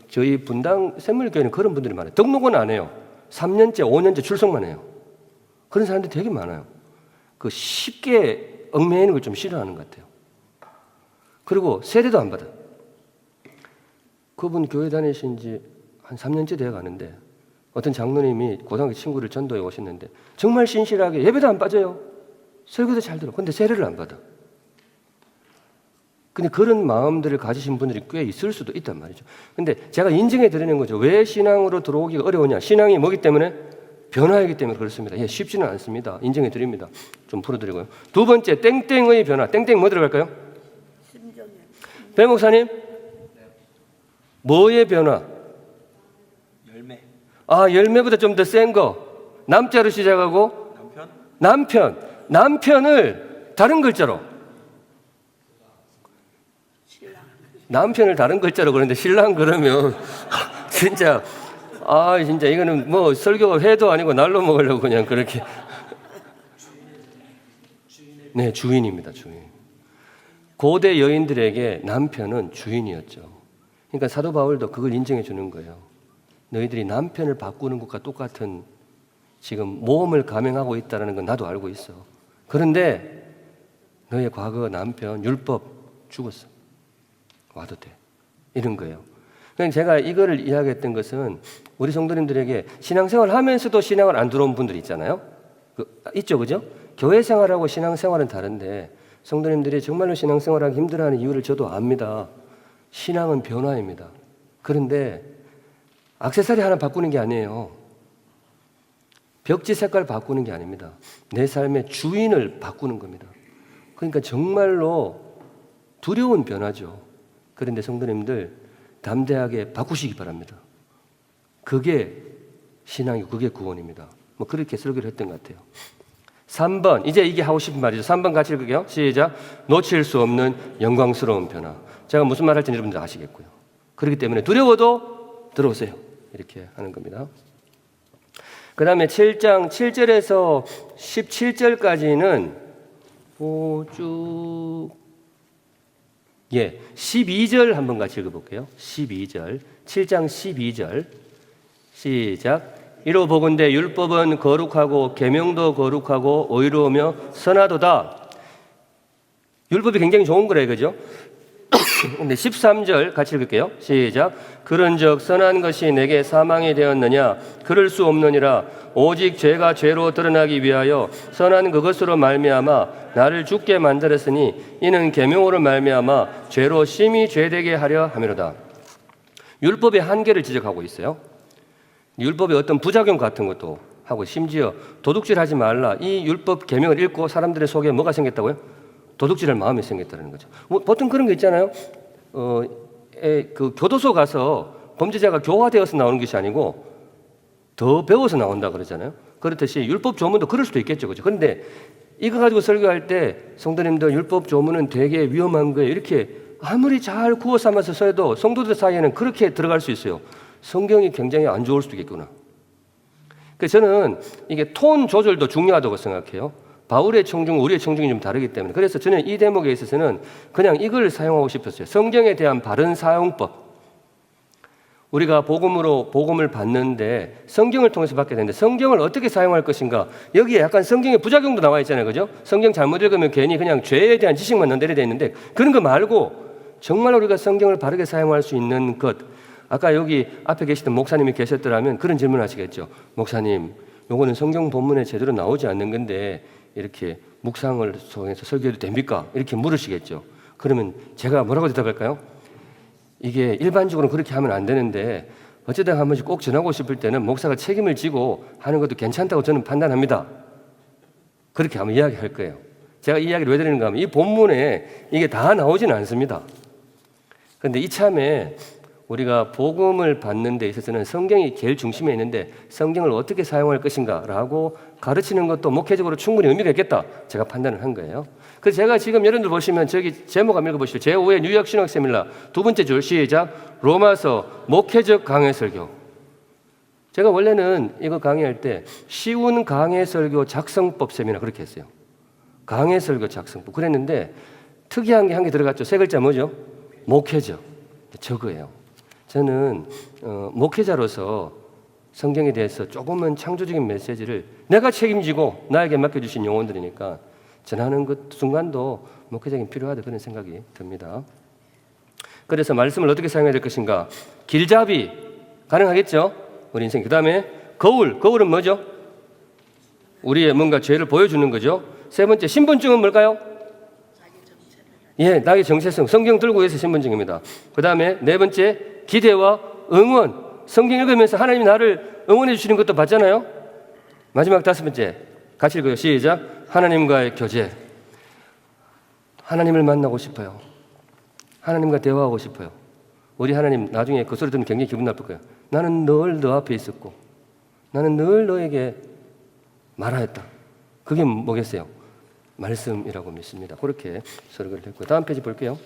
Speaker 1: 저희 분당 샘물교회는 그런 분들이 많아요. 등록은 안 해요. 3년째 5년째 출석만 해요. 그런 사람들이 되게 많아요. 그 쉽게 얽매이는 걸 좀 싫어하는 것 같아요. 그리고 세례도 안 받아. 그분 교회 다니신 지 한 3년째 되어 가는데 어떤 장로님이 고등학교 친구를 전도해 오셨는데 정말 신실하게 예배도 안 빠져요. 설교도 잘 들어. 근데 세례를 안 받아. 근데 그런 마음들을 가지신 분들이 꽤 있을 수도 있단 말이죠. 근데 제가 인정해 드리는 거죠. 왜 신앙으로 들어오기가 어려우냐? 신앙이 뭐기 때문에? 변화이기 때문에 그렇습니다. 예, 쉽지는 않습니다. 인정해 드립니다. 좀 풀어드리고요. 두 번째, 땡땡의 변화. 땡땡 뭐 들어갈까요?
Speaker 2: 심정이요.
Speaker 1: 배 목사님? 뭐의 변화?
Speaker 3: 열매.
Speaker 1: 아, 열매보다 좀 더 센 거. 남자로 시작하고 남편을 다른 글자로. 남편을 다른 글자로 그러는데 신랑 그러면 진짜 진짜 이거는 뭐 설교가 회도 아니고 날로 먹으려고 그냥 그렇게. 네, 주인입니다. 주인. 고대 여인들에게 남편은 주인이었죠. 그러니까 사도 바울도 그걸 인정해 주는 거예요. 너희들이 남편을 바꾸는 것과 똑같은 지금 모험을 감행하고 있다는 건 나도 알고 있어. 그런데 너의 과거 남편 율법 죽었어. 와도 돼. 이런 거예요. 그러니까 제가 이거를 이야기했던 것은 우리 성도님들에게 신앙생활 하면서도 신앙을 안 들어온 분들 있잖아요. 있죠, 그죠? 교회 생활하고 신앙생활은 다른데 성도님들이 정말로 신앙생활하기 힘들어하는 이유를 저도 압니다. 신앙은 변화입니다. 그런데 액세서리 하나 바꾸는 게 아니에요. 벽지 색깔 바꾸는 게 아닙니다. 내 삶의 주인을 바꾸는 겁니다. 그러니까 정말로 두려운 변화죠. 그런데 성도님들 담대하게 바꾸시기 바랍니다. 그게 신앙이고 그게 구원입니다. 뭐 그렇게 설교를 했던 것 같아요. 3번, 이제 이게 하고 싶은 말이죠. 3번 같이 읽을게요. 시작. 놓칠 수 없는 영광스러운 변화. 제가 무슨 말 할지 여러분들 아시겠고요. 그렇기 때문에 두려워도 들어오세요. 이렇게 하는 겁니다. 그 다음에 7장 7절에서 17절까지는 쭉 12절 한번 같이 읽어볼게요. 12절, 7장 12절 시작. 이로 보건대 율법은 거룩하고 계명도 거룩하고 의로우며 선하도다. 율법이 굉장히 좋은 거래요, 그죠? 근데 13절 같이 읽을게요. 시작. 그런즉 선한 것이 내게 사망이 되었느냐? 그럴 수 없느니라. 오직 죄가 죄로 드러나기 위하여 선한 그것으로 말미암아 나를 죽게 만들었으니 이는 계명으로 말미암아 죄로 심히 죄되게 하려 함이로다. 율법의 한계를 지적하고 있어요. 율법의 어떤 부작용 같은 것도 하고 심지어 도둑질하지 말라. 이 율법 계명을 읽고 사람들의 속에 뭐가 생겼다고요? 도둑질할 마음이 생겼다는 거죠. 보통 그런 거 있잖아요. 그 교도소 가서 범죄자가 교화되어서 나오는 것이 아니고 더 배워서 나온다 그러잖아요. 그렇듯이 율법 조문도 그럴 수도 있겠죠, 그죠? 그런데 이거 가지고 설교할 때 성도님들 율법 조문은 되게 위험한 거예요. 이렇게 아무리 잘 구워 삼아서 써도 성도들 사이에는 그렇게 들어갈 수 있어요. 성경이 굉장히 안 좋을 수도 있겠구나. 그래서 저는 이게 톤 조절도 중요하다고 생각해요. 바울의 청중, 우리의 청중이 좀 다르기 때문에. 그래서 저는 이 대목에 있어서는 그냥 이걸 사용하고 싶었어요. 성경에 대한 바른 사용법. 우리가 복음을 받는데 성경을 통해서 받게 되는데 성경을 어떻게 사용할 것인가? 여기에 약간 성경의 부작용도 나와 있잖아요. 그죠? 성경 잘못 읽으면 괜히 그냥 죄에 대한 지식만 연결이 되어 있는데 그런 거 말고 정말 우리가 성경을 바르게 사용할 수 있는 것. 아까 여기 앞에 계시던 목사님이 계셨더라면 그런 질문 하시겠죠. 목사님, 요거는 성경 본문에 제대로 나오지 않는 건데 이렇게 묵상을 통해서 설교해도 됩니까? 이렇게 물으시겠죠. 그러면 제가 뭐라고 대답할까요? 이게 일반적으로 그렇게 하면 안 되는데 어쩌다 한 번씩 꼭 전하고 싶을 때는 목사가 책임을 지고 하는 것도 괜찮다고 저는 판단합니다. 그렇게 한번 이야기할 거예요. 제가 이 이야기를 왜 드리는가 하면 이 본문에 이게 다 나오지는 않습니다. 그런데 이참에 우리가 복음을 받는 데 있어서는 성경이 제일 중심에 있는데 성경을 어떻게 사용할 것인가라고 가르치는 것도 목회적으로 충분히 의미가 있겠다. 제가 판단을 한 거예요. 그래서 제가 지금 여러분들 보시면 저기 제목 한번 읽어보시죠. 제5회 뉴욕 신학 세밀나 두 번째 줄 시작. 로마서 목회적 강해 설교. 제가 원래는 이거 강의할 때 쉬운 강해 설교 작성법 세미나 그렇게 했어요. 강해 설교 작성법 그랬는데 특이한 게 한 개 들어갔죠. 세 글자 뭐죠? 목회적. 저거예요. 저는 목회자로서 성경에 대해서 조금은 창조적인 메시지를 내가 책임지고 나에게 맡겨주신 영혼들이니까 전하는 것 순간도 목회적인 필요하다 그런 생각이 듭니다. 그래서 말씀을 어떻게 사용해야 될 것인가? 길잡이 가능하겠죠? 우리 인생. 그 다음에 거울은 뭐죠? 우리의 뭔가 죄를 보여주는 거죠. 세 번째 신분증은 뭘까요? 예, 나의 정체성. 성경 들고 해서 신분증입니다. 그 다음에 네 번째 기대와 응원. 성경 읽으면서 하나님이 나를 응원해 주시는 것도 봤잖아요. 마지막 다섯 번째 같이 읽어요. 시작. 하나님과의 교제. 하나님을 만나고 싶어요. 하나님과 대화하고 싶어요. 우리 하나님 나중에 그 소리 들으면 굉장히 기분 나쁠 거예요. 나는 늘 너 앞에 있었고 나는 늘 너에게 말하였다. 그게 뭐겠어요? 말씀이라고 믿습니다. 그렇게 설교를 했고요. 다음 페이지 볼게요.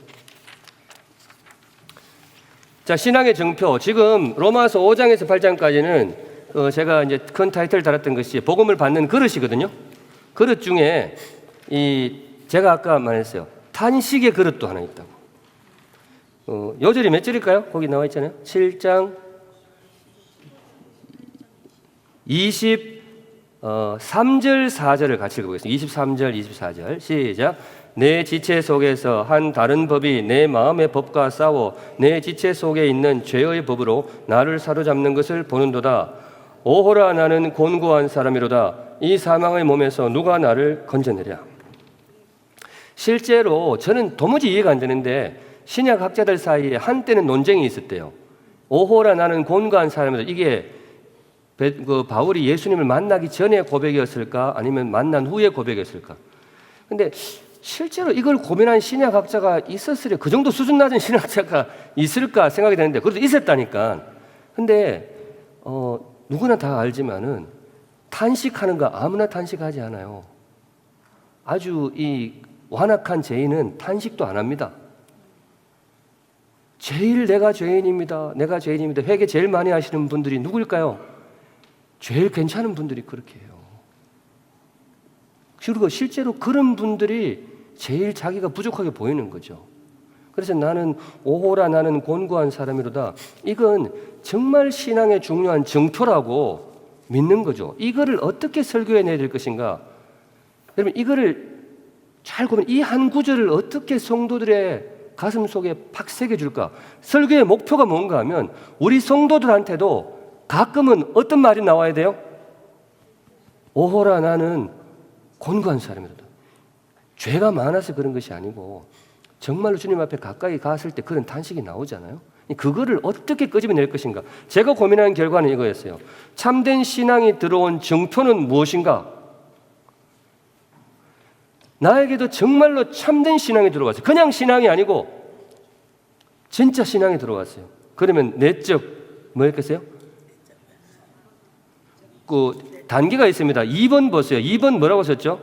Speaker 1: 자, 신앙의 정표. 지금 로마서 5장에서 8장까지는 제가 이제 큰 타이틀 달았던 것이 복음을 받는 그릇이거든요. 그릇 중에 제가 아까 말했어요. 탄식의 그릇도 하나 있다고. 요절이 몇 절일까요? 거기 나와 있잖아요. 7장 23절 4절을 같이 읽어보겠습니다. 23절 24절 시작. 내 지체 속에서 한 다른 법이 내 마음의 법과 싸워 내 지체 속에 있는 죄의 법으로 나를 사로잡는 것을 보는도다. 오호라 나는 곤고한 사람이로다. 이 사망의 몸에서 누가 나를 건져내랴. 실제로 저는 도무지 이해가 안 되는데 신약 학자들 사이에 한때는 논쟁이 있었대요. 오호라 나는 곤고한 사람이로다. 이게 바울이 예수님을 만나기 전에 고백이었을까 아니면 만난 후에 고백이었을까. 근데 실제로 이걸 고민한 신약학자가 있었으려 그 정도 수준 낮은 신학자가 있을까 생각이 되는데 그래도 있었다니까. 근데 누구나 다 알지만은 탄식하는 거 아무나 탄식하지 않아요. 아주 이 완악한 죄인은 탄식도 안 합니다. 제일 내가 죄인입니다. 회개 제일 많이 하시는 분들이 누구일까요? 제일 괜찮은 분들이 그렇게 해요. 그리고 실제로 그런 분들이 제일 자기가 부족하게 보이는 거죠. 그래서 나는 오호라 나는 곤고한 사람이로다. 이건 정말 신앙의 중요한 정표라고 믿는 거죠. 이거를 어떻게 설교해내야 될 것인가? 여러분 이거를 잘 보면 이 한 구절을 어떻게 성도들의 가슴 속에 팍 새겨줄까? 설교의 목표가 뭔가 하면 우리 성도들한테도 가끔은 어떤 말이 나와야 돼요? 오호라 나는 곤고한 사람이로다. 죄가 많아서 그런 것이 아니고 정말로 주님 앞에 가까이 갔을 때 그런 탄식이 나오잖아요. 그거를 어떻게 끄집어낼 것인가? 제가 고민한 결과는 이거였어요. 참된 신앙이 들어온 정표는 무엇인가? 나에게도 정말로 참된 신앙이 들어왔어요. 그냥 신앙이 아니고 진짜 신앙이 들어왔어요. 그러면 내적 뭐였겠어요? 그 단계가 있습니다. 2번 보세요. 2번 뭐라고 썼죠?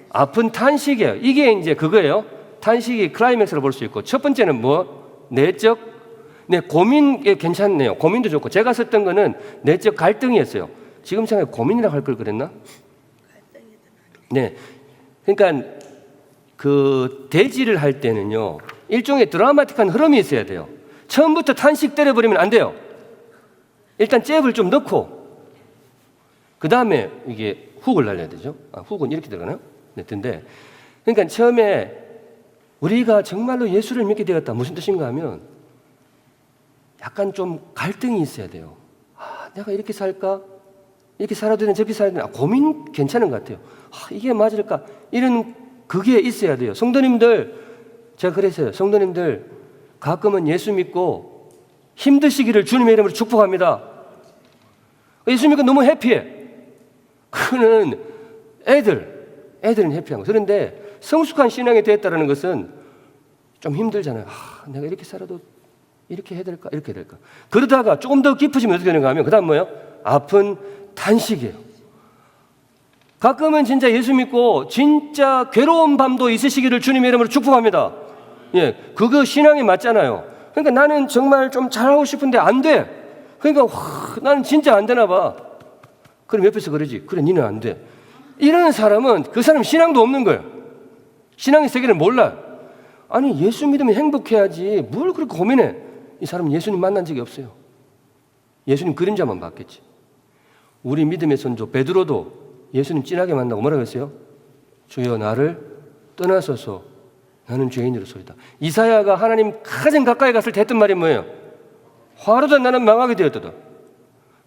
Speaker 1: 아픈 탄식이에요. 이게 이제 그거예요. 탄식이 클라이맥스로 볼 수 있고 첫 번째는 뭐? 내적 네, 고민 괜찮네요. 고민도 좋고 제가 썼던 거는 내적 갈등이었어요. 지금 생각해 고민이라고 할 걸 그랬나? 네, 그러니까 그 대지를 할 때는요 일종의 드라마틱한 흐름이 있어야 돼요. 처음부터 탄식 때려버리면 안 돼요. 일단 잽을 좀 넣고 그 다음에 이게 훅을 날려야 되죠. 훅은 이렇게 들어가나요? 네, 근데 그러니까 처음에 우리가 정말로 예수를 믿게 되었다 무슨 뜻인가 하면 약간 좀 갈등이 있어야 돼요. 내가 이렇게 살까? 이렇게 살아도 되나 저렇게 살아야 되나? 고민 괜찮은 것 같아요. 이게 맞을까? 이런 그게 있어야 돼요. 성도님들, 제가 그랬어요. 성도님들 가끔은 예수 믿고 힘드시기를 주님의 이름으로 축복합니다. 예수 믿고 너무 해피해. 그는 애들은 해피한 거. 그런데 성숙한 신앙이 되었다는 것은 좀 힘들잖아요. 내가 이렇게 살아도 이렇게 해야 될까? 이렇게 해야 될까? 그러다가 조금 더 깊어지면 어떻게 되는가 하면 그 다음 뭐예요? 아픈 탄식이에요. 가끔은 진짜 예수 믿고 진짜 괴로운 밤도 있으시기를 주님의 이름으로 축복합니다. 예, 그거 신앙이 맞잖아요. 그러니까 나는 정말 좀 잘하고 싶은데 안 돼. 그러니까 나는 진짜 안 되나 봐. 그럼 옆에서 그러지. 그래, 니는 안 돼. 이런 사람은 그 사람 신앙도 없는 거예요. 신앙의 세계를 몰라요. 아니 예수 믿으면 행복해야지 뭘 그렇게 고민해. 이 사람은 예수님 만난 적이 없어요. 예수님 그림자만 봤겠지. 우리 믿음의 선조 베드로도 예수님 진하게 만나고 뭐라고 했어요? 주여 나를 떠나소서 나는 죄인으로소이다. 이사야가 하나님 가장 가까이 갔을 때 했던 말이 뭐예요? 화로다 나는 망하게 되었다.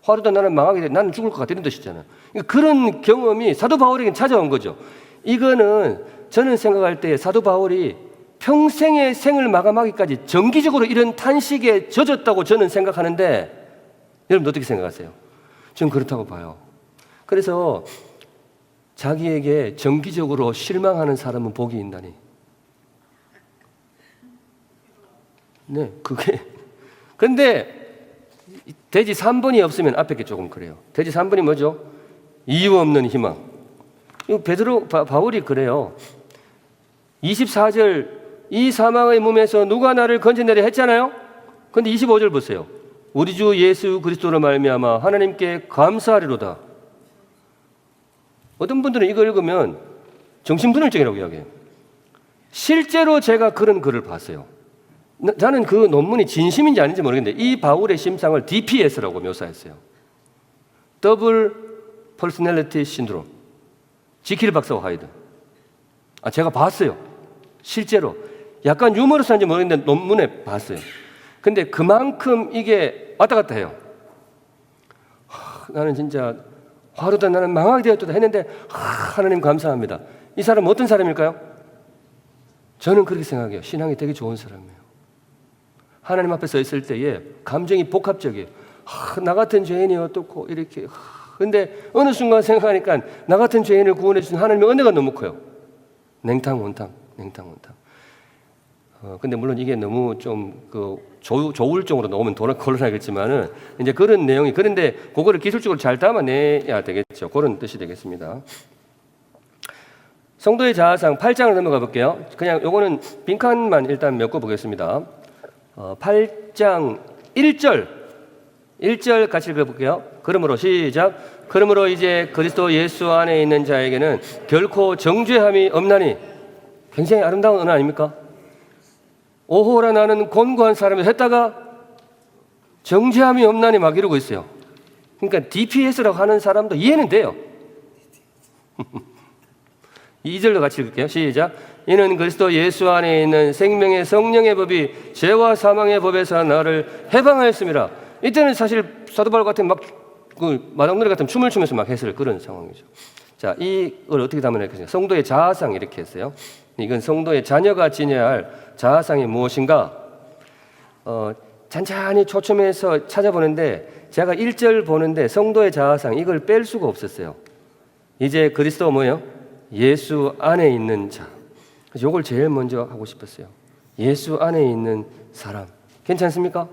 Speaker 1: 화로다 나는 망하게 되었다. 나는 죽을 것 같다는 뜻이잖아요. 그러니까 그런 경험이 사도 바울에게 찾아온 거죠. 이거는 저는 생각할 때 사도 바울이 평생의 생을 마감하기까지 정기적으로 이런 탄식에 젖었다고 저는 생각하는데 여러분 어떻게 생각하세요? 저는 그렇다고 봐요. 그래서 자기에게 정기적으로 실망하는 사람은 복이 있나니. 네, 그게. 근데 돼지 3번이 없으면 앞에 게 조금 그래요. 돼지 3번이 뭐죠? 이유 없는 희망. 이거 바울이 그래요. 24절 이 사망의 몸에서 누가 나를 건져내려 했잖아요. 근데 25절 보세요. 우리 주 예수 그리스도로 말미암아 하나님께 감사하리로다. 어떤 분들은 이거 읽으면 정신분열증이라고 이야기해요. 실제로 제가 그런 글을 봤어요. 나는 그 논문이 진심인지 아닌지 모르겠는데 이 바울의 심상을 DPS라고 묘사했어요. 더블 퍼스널리티 신드롬. 지킬 박사와 하이드. 제가 봤어요. 실제로. 약간 유머러스한지 모르겠는데 논문에 봤어요. 근데 그만큼 이게 왔다 갔다 해요. 나는 진짜 화로다 나는 망하게 되었다 했는데 하나님 감사합니다. 이 사람은 어떤 사람일까요? 저는 그렇게 생각해요. 신앙이 되게 좋은 사람이에요. 하나님 앞에 서 있을 때에 감정이 복합적이에요. 나 같은 죄인이 어떻고 이렇게. 근데 어느 순간 생각하니까 나 같은 죄인을 구원해 주신 하나님의 은혜가 너무 커요. 냉탕 온탕. 근데 물론 이게 너무 좀 조울증으로 나오면 곤란하겠지만은 이제 그런 내용이 그런데 그거를 기술적으로 잘 담아내야 되겠죠. 그런 뜻이 되겠습니다. 성도의 자아상 8장을 넘어가 볼게요. 그냥 요거는 빈칸만 일단 메꿔 보겠습니다. 8장 1절 같이 읽어볼게요. 그러므로 시작. 그러므로 이제 그리스도 예수 안에 있는 자에게는 결코 정죄함이 없나니. 굉장히 아름다운 언어 아닙니까? 오호라 나는 곤고한 사람이 했다가 정죄함이 없나니 막 이러고 있어요. 그러니까 DPS라고 하는 사람도 이해는 돼요. 2절로 같이 읽을게요. 시작. 이는 그리스도 예수 안에 있는 생명의 성령의 법이 죄와 사망의 법에서 나를 해방하였습니다. 이때는 사실 사도 바울 같은 마당놀이 같은 춤을 추면서 막 했을 그런 상황이죠. 자, 이걸 어떻게 담아냈겠습니까? 성도의 자아상 이렇게 했어요. 이건 성도의 자녀가 지녀야 할 자아상이 무엇인가? 잔잔히 초점해서 찾아보는데 제가 1절 보는데 성도의 자아상 이걸 뺄 수가 없었어요. 이제 그리스도 뭐예요? 예수 안에 있는 자. 그래서 이걸 제일 먼저 하고 싶었어요. 예수 안에 있는 사람. 괜찮습니까?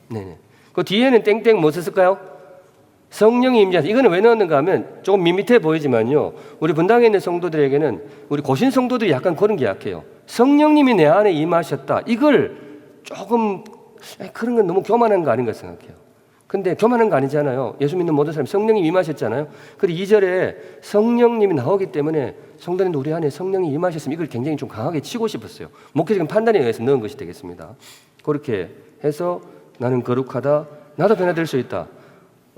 Speaker 1: 네네. 그 뒤에는 땡땡 뭐 썼을까요? 성령이 임재하사. 이거는 왜 넣었는가 하면 조금 밋밋해 보이지만요. 우리 분당에 있는 성도들에게는 우리 고신 성도들이 약간 그런 게 약해요. 성령님이 내 안에 임하셨다. 이걸 조금 그런 건 너무 교만한 거 아닌가 생각해요. 근데 교만한 거 아니잖아요. 예수 믿는 모든 사람 성령이 임하셨잖아요. 그리고 2절에 성령님이 나오기 때문에 성도님도 우리 안에 성령이 임하셨으면 이걸 굉장히 좀 강하게 치고 싶었어요. 목회적인 판단에 의해서 넣은 것이 되겠습니다. 그렇게 해서 나는 거룩하다. 나도 변화될 수 있다.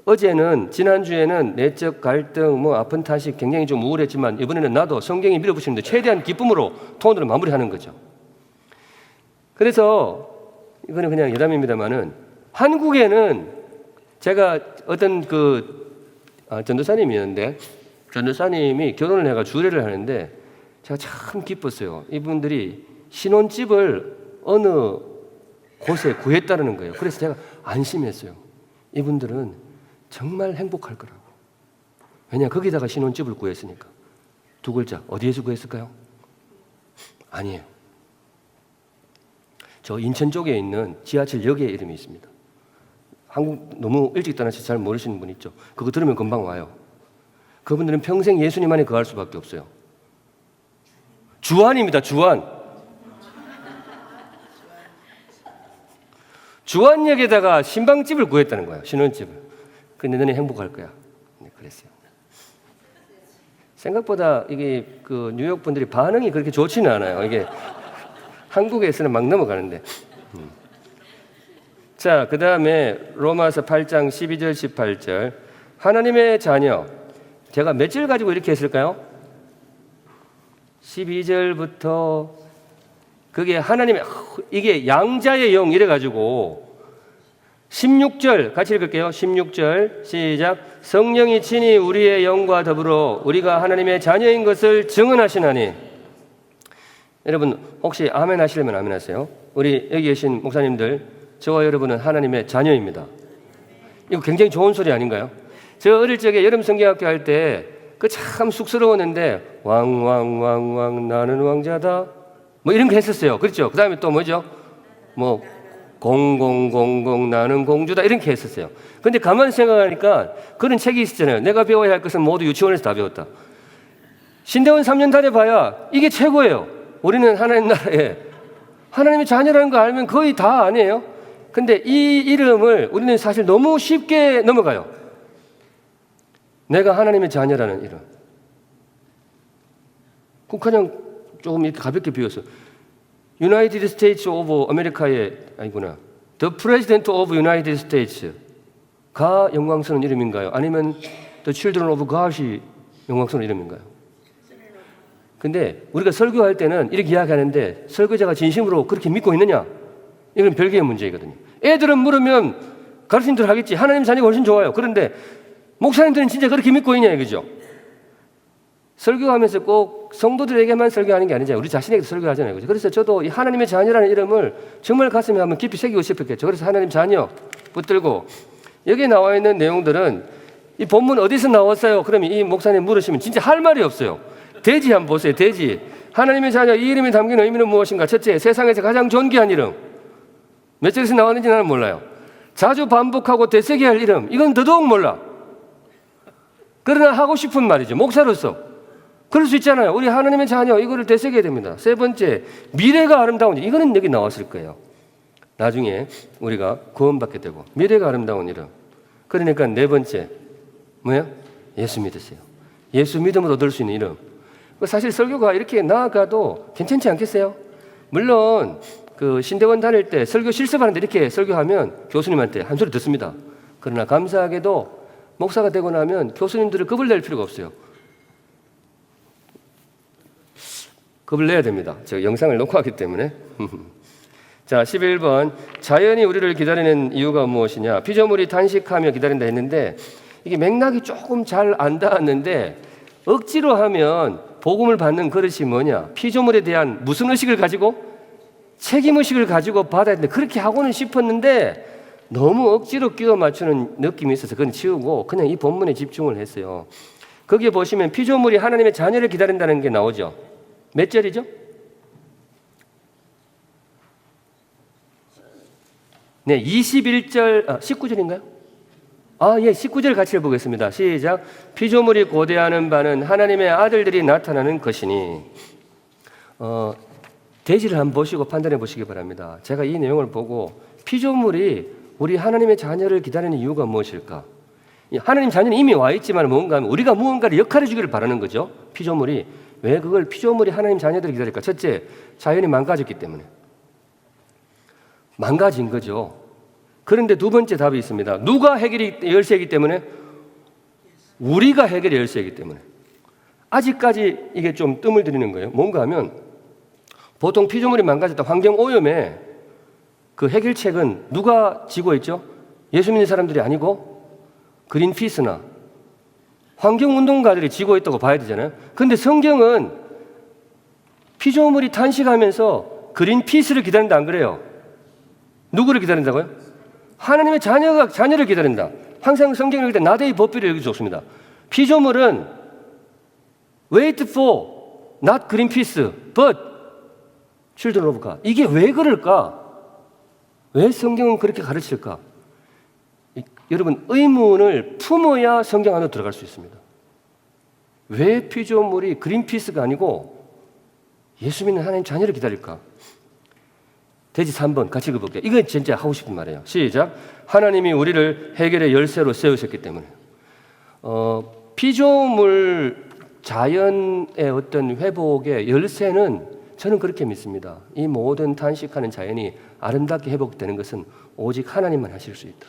Speaker 1: 어제는 지난주에는 내적 갈등, 뭐 아픈 탓이 굉장히 좀 우울했지만 이번에는 나도 성경이 밀어붙이는데 최대한 기쁨으로 톤으로 마무리하는 거죠. 그래서 이거는 그냥 여담입니다만은 한국에는 제가 어떤 전도사님이었는데 전도사님이 결혼을 해가 주례를 하는데 제가 참 기뻤어요. 이분들이 신혼집을 어느 곳에 구했다는 거예요. 그래서 제가 안심했어요. 이분들은 정말 행복할 거라고. 왜냐, 거기다가 신혼집을 구했으니까. 두 글자, 어디에서 구했을까요? 아니에요. 저 인천 쪽에 있는 지하철역의 이름이 있습니다. 한국 너무 일찍 떠나서 잘 모르시는 분 있죠. 그거 들으면 금방 와요. 그분들은 평생 예수님 안에 거할 수밖에 없어요. 주안입니다. 주안. 주안역에다가 신방집을 구했다는 거예요. 신혼집을. 근데 너네 행복할 거야. 네, 그랬어요. 생각보다 이게 뉴욕 분들이 반응이 그렇게 좋지는 않아요. 이게 한국에서는 막 넘어가는데. 자, 그 다음에 로마서 8장 12절 18절. 하나님의 자녀. 제가 몇 절 가지고 이렇게 했을까요? 12절부터 그게 하나님의 이게 양자의 영 이래가지고 16절 같이 읽을게요. 16절 시작. 성령이 친히 우리의 영과 더불어 우리가 하나님의 자녀인 것을 증언하시나니. 여러분 혹시 아멘 하시려면 아멘 하세요. 우리 여기 계신 목사님들, 저와 여러분은 하나님의 자녀입니다. 이거 굉장히 좋은 소리 아닌가요? 저 어릴 적에 여름 성경학교 할 때 그 참 쑥스러웠는데 왕왕왕왕 나는 왕자다 뭐 이런 거 했었어요. 그렇죠? 그 다음에 또 뭐죠? 뭐 공공공공 나는 공주다 이렇게 했었어요. 근데 가만히 생각하니까 그런 책이 있었잖아요. 내가 배워야 할 것은 모두 유치원에서 다 배웠다. 신대원 3년 다녀봐야 이게 최고예요. 우리는 하나님 나라에 하나님의 자녀라는 거 알면 거의 다 아니에요. 근데 이 이름을 우리는 사실 너무 쉽게 넘어가요. 내가 하나님의 자녀라는 이름. 그냥 조금 이렇게 가볍게 비워서 United States of America의 아니구나. The President of United States가 영광스러운 이름인가요? 아니면 The Children of God이 영광스러운 이름인가요? 근데 우리가 설교할 때는 이렇게 이야기하는데 설교자가 진심으로 그렇게 믿고 있느냐? 이건 별개의 문제이거든요. 애들은 물으면 가르침들 하겠지. 하나님 자녀가 훨씬 좋아요. 그런데 목사님들은 진짜 그렇게 믿고 있냐 이거죠. 설교하면서 꼭 성도들에게만 설교하는 게 아니잖아요. 우리 자신에게도 설교하잖아요. 그죠? 그래서 저도 이 하나님의 자녀라는 이름을 정말 가슴에 한번 깊이 새기고 싶었겠죠. 그래서 하나님 자녀 붙들고 여기에 나와 있는 내용들은 이 본문 어디서 나왔어요? 그러면 이 목사님 물으시면 진짜 할 말이 없어요. 돼지 한번 보세요. 돼지. 하나님의 자녀 이 이름이 담긴 의미는 무엇인가? 첫째, 세상에서 가장 존귀한 이름. 몇 절에서 나왔는지 나는 몰라요. 자주 반복하고 되새겨야 할 이름. 이건 더더욱 몰라. 그러나 하고 싶은 말이죠. 목사로서. 그럴 수 있잖아요. 우리 하나님의 자녀 이거를 되새겨야 됩니다. 세 번째, 미래가 아름다운 이름. 이거는 여기 나왔을 거예요. 나중에 우리가 구원받게 되고 미래가 아름다운 이름. 그러니까 네 번째 뭐예요? 예수 믿으세요. 예수 믿음으로 얻을 수 있는 이름. 사실 설교가 이렇게 나아가도 괜찮지 않겠어요? 물론 그 신대원 다닐 때 설교 실습하는데 이렇게 설교하면 교수님한테 한 소리 듣습니다. 그러나 감사하게도 목사가 되고 나면 교수님들을 겁을 낼 필요가 없어요. 겁을 내야 됩니다. 제가 영상을 놓고 왔기 때문에. 자, 11번. 자연이 우리를 기다리는 이유가 무엇이냐? 피조물이 단식하며 기다린다 했는데 이게 맥락이 조금 잘 안 닿았는데 억지로 하면 복음을 받는 그릇이 뭐냐? 피조물에 대한 무슨 의식을 가지고? 책임의식을 가지고 받아야 되는데 그렇게 하고는 싶었는데 너무 억지로 끼워 맞추는 느낌이 있어서 그건 치우고 그냥 이 본문에 집중을 했어요. 거기에 보시면 피조물이 하나님의 자녀를 기다린다는 게 나오죠. 몇 절이죠? 네, 21절, 19절인가요? 예, 19절 같이 해보겠습니다. 시작. 피조물이 고대하는 바는 하나님의 아들들이 나타나는 것이니. 대지를 한번 보시고 판단해 보시기 바랍니다. 제가 이 내용을 보고 피조물이 우리 하나님의 자녀를 기다리는 이유가 무엇일까? 하나님 자녀는 이미 와 있지만 뭔가 하면 우리가 무언가를 역할해 주기를 바라는 거죠. 피조물이. 왜 그걸 피조물이 하나님 자녀들을 기다릴까? 첫째, 자연이 망가졌기 때문에. 망가진 거죠. 그런데 두 번째 답이 있습니다. 누가 해결이 열쇠이기 때문에? 우리가 해결의 열쇠이기 때문에. 아직까지 이게 좀 뜸을 들이는 거예요. 뭔가 하면 보통 피조물이 망가졌다 환경오염에 그 해결책은 누가 지고 있죠? 예수 믿는 사람들이 아니고 그린피스나 환경운동가들이 지고 있다고 봐야 되잖아요. 그런데 성경은 피조물이 탄식하면서 그린피스를 기다린다 안 그래요? 누구를 기다린다고요? 하나님의 자녀를 기다린다. 항상 성경을 읽을 때 나대의 법비를 여기 좋습니다. 피조물은 wait for not Greenpeace but children of God. 이게 왜 그럴까? 왜 성경은 그렇게 가르칠까? 여러분 의문을 품어야 성경 안으로 들어갈 수 있습니다. 왜 피조물이 그린피스가 아니고 예수 믿는 하나님 자녀를 기다릴까? 돼지 3번 같이 읽어볼게요. 이건 진짜 하고 싶은 말이에요. 시작. 하나님이 우리를 해결의 열쇠로 세우셨기 때문에. 피조물 자연의 어떤 회복의 열쇠는 저는 그렇게 믿습니다. 이 모든 탄식하는 자연이 아름답게 회복되는 것은 오직 하나님만 하실 수 있다.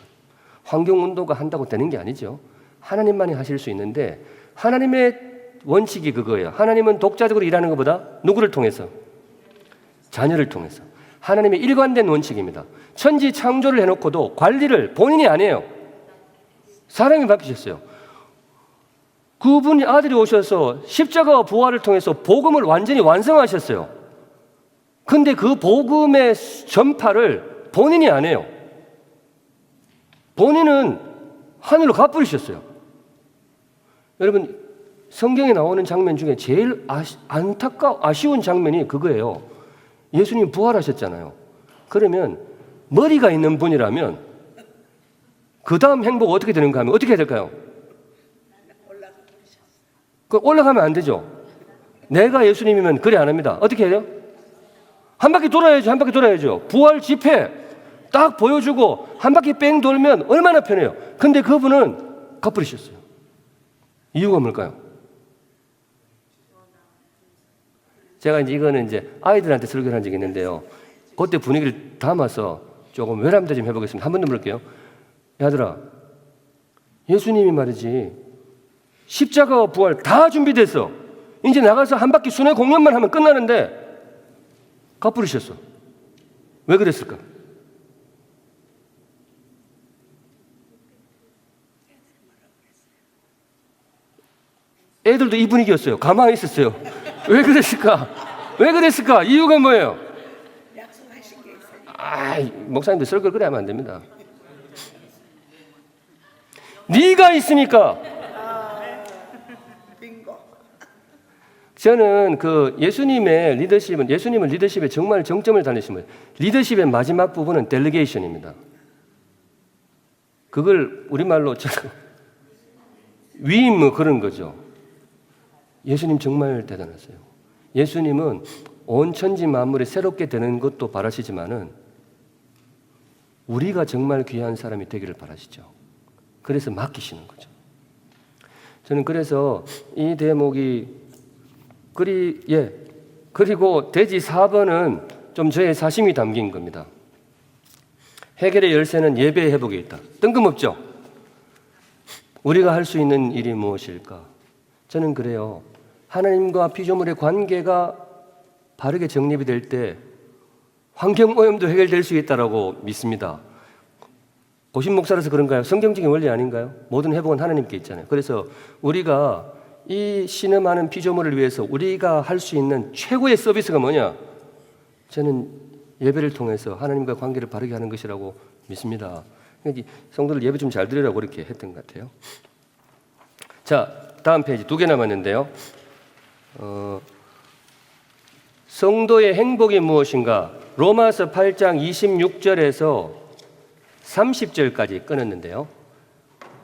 Speaker 1: 환경운동가 한다고 되는 게 아니죠. 하나님만이 하실 수 있는데 하나님의 원칙이 그거예요. 하나님은 독자적으로 일하는 것보다 누구를 통해서? 자녀를 통해서. 하나님의 일관된 원칙입니다. 천지 창조를 해놓고도 관리를 본인이 안 해요. 사람이 맡기셨어요. 그분이 아들이 오셔서 십자가와 부활을 통해서 복음을 완전히 완성하셨어요. 근데 그 복음의 전파를 본인이 안 해요. 본인은 하늘로 가버리셨어요. 여러분 성경에 나오는 장면 중에 제일 아쉬운 장면이 그거예요. 예수님 부활하셨잖아요. 그러면 머리가 있는 분이라면 그 다음 행보가 어떻게 되는가 하면 어떻게 해야 될까요? 올라가면 안 되죠. 내가 예수님이면 그래 안 합니다. 어떻게 해야 돼요? 한 바퀴 돌아야죠. 한 바퀴 돌아야죠. 부활 집회 딱 보여주고 한 바퀴 뺑 돌면 얼마나 편해요. 근데 그분은 가버리셨어요. 이유가 뭘까요? 제가 이거는 아이들한테 설교를 한 적이 있는데요. 그때 분위기를 담아서 조금 외람돼 좀 해보겠습니다. 한 번 더 물을게요. 야들아, 예수님이 말이지 십자가와 부활 다 준비됐어. 이제 나가서 한 바퀴 순회 공연만 하면 끝나는데 가버리셨어. 왜 그랬을까? 애들도 이 분위기였어요. 가만히 있었어요. 왜 그랬을까? 왜 그랬을까? 이유가 뭐예요?
Speaker 2: 약속하신 게 있어요.
Speaker 1: 목사님들 설교를 그래 하면 안 됩니다. 네가 있으니까.
Speaker 2: 빙고.
Speaker 1: 저는 그 예수님은 리더십에 정말 정점을 달리신 거예요. 리더십의 마지막 부분은 델리게이션입니다. 그걸 우리말로 위임 뭐 그런 거죠. 예수님 정말 대단하세요. 예수님은 온 천지 만물이 새롭게 되는 것도 바라시지만은 우리가 정말 귀한 사람이 되기를 바라시죠. 그래서 맡기시는 거죠. 저는 그래서 이 대목이 그리고 돼지 4번은 좀 저의 사심이 담긴 겁니다. 해결의 열쇠는 예배의 회복에 있다. 뜬금없죠? 우리가 할 수 있는 일이 무엇일까? 저는 그래요. 하나님과 피조물의 관계가 바르게 정립이 될 때 환경오염도 해결될 수 있다고 믿습니다. 고신 목사라서 그런가요? 성경적인 원리 아닌가요? 모든 회복은 하나님께 있잖아요. 그래서 우리가 이 신음하는 피조물을 위해서 우리가 할 수 있는 최고의 서비스가 뭐냐? 저는 예배를 통해서 하나님과 관계를 바르게 하는 것이라고 믿습니다. 성도들 예배 좀 잘 드리라고 그렇게 했던 것 같아요. 자, 다음 페이지 2개 남았는데요. 성도의 행복이 무엇인가? 로마서 8장 26절에서 30절까지 끊었는데요.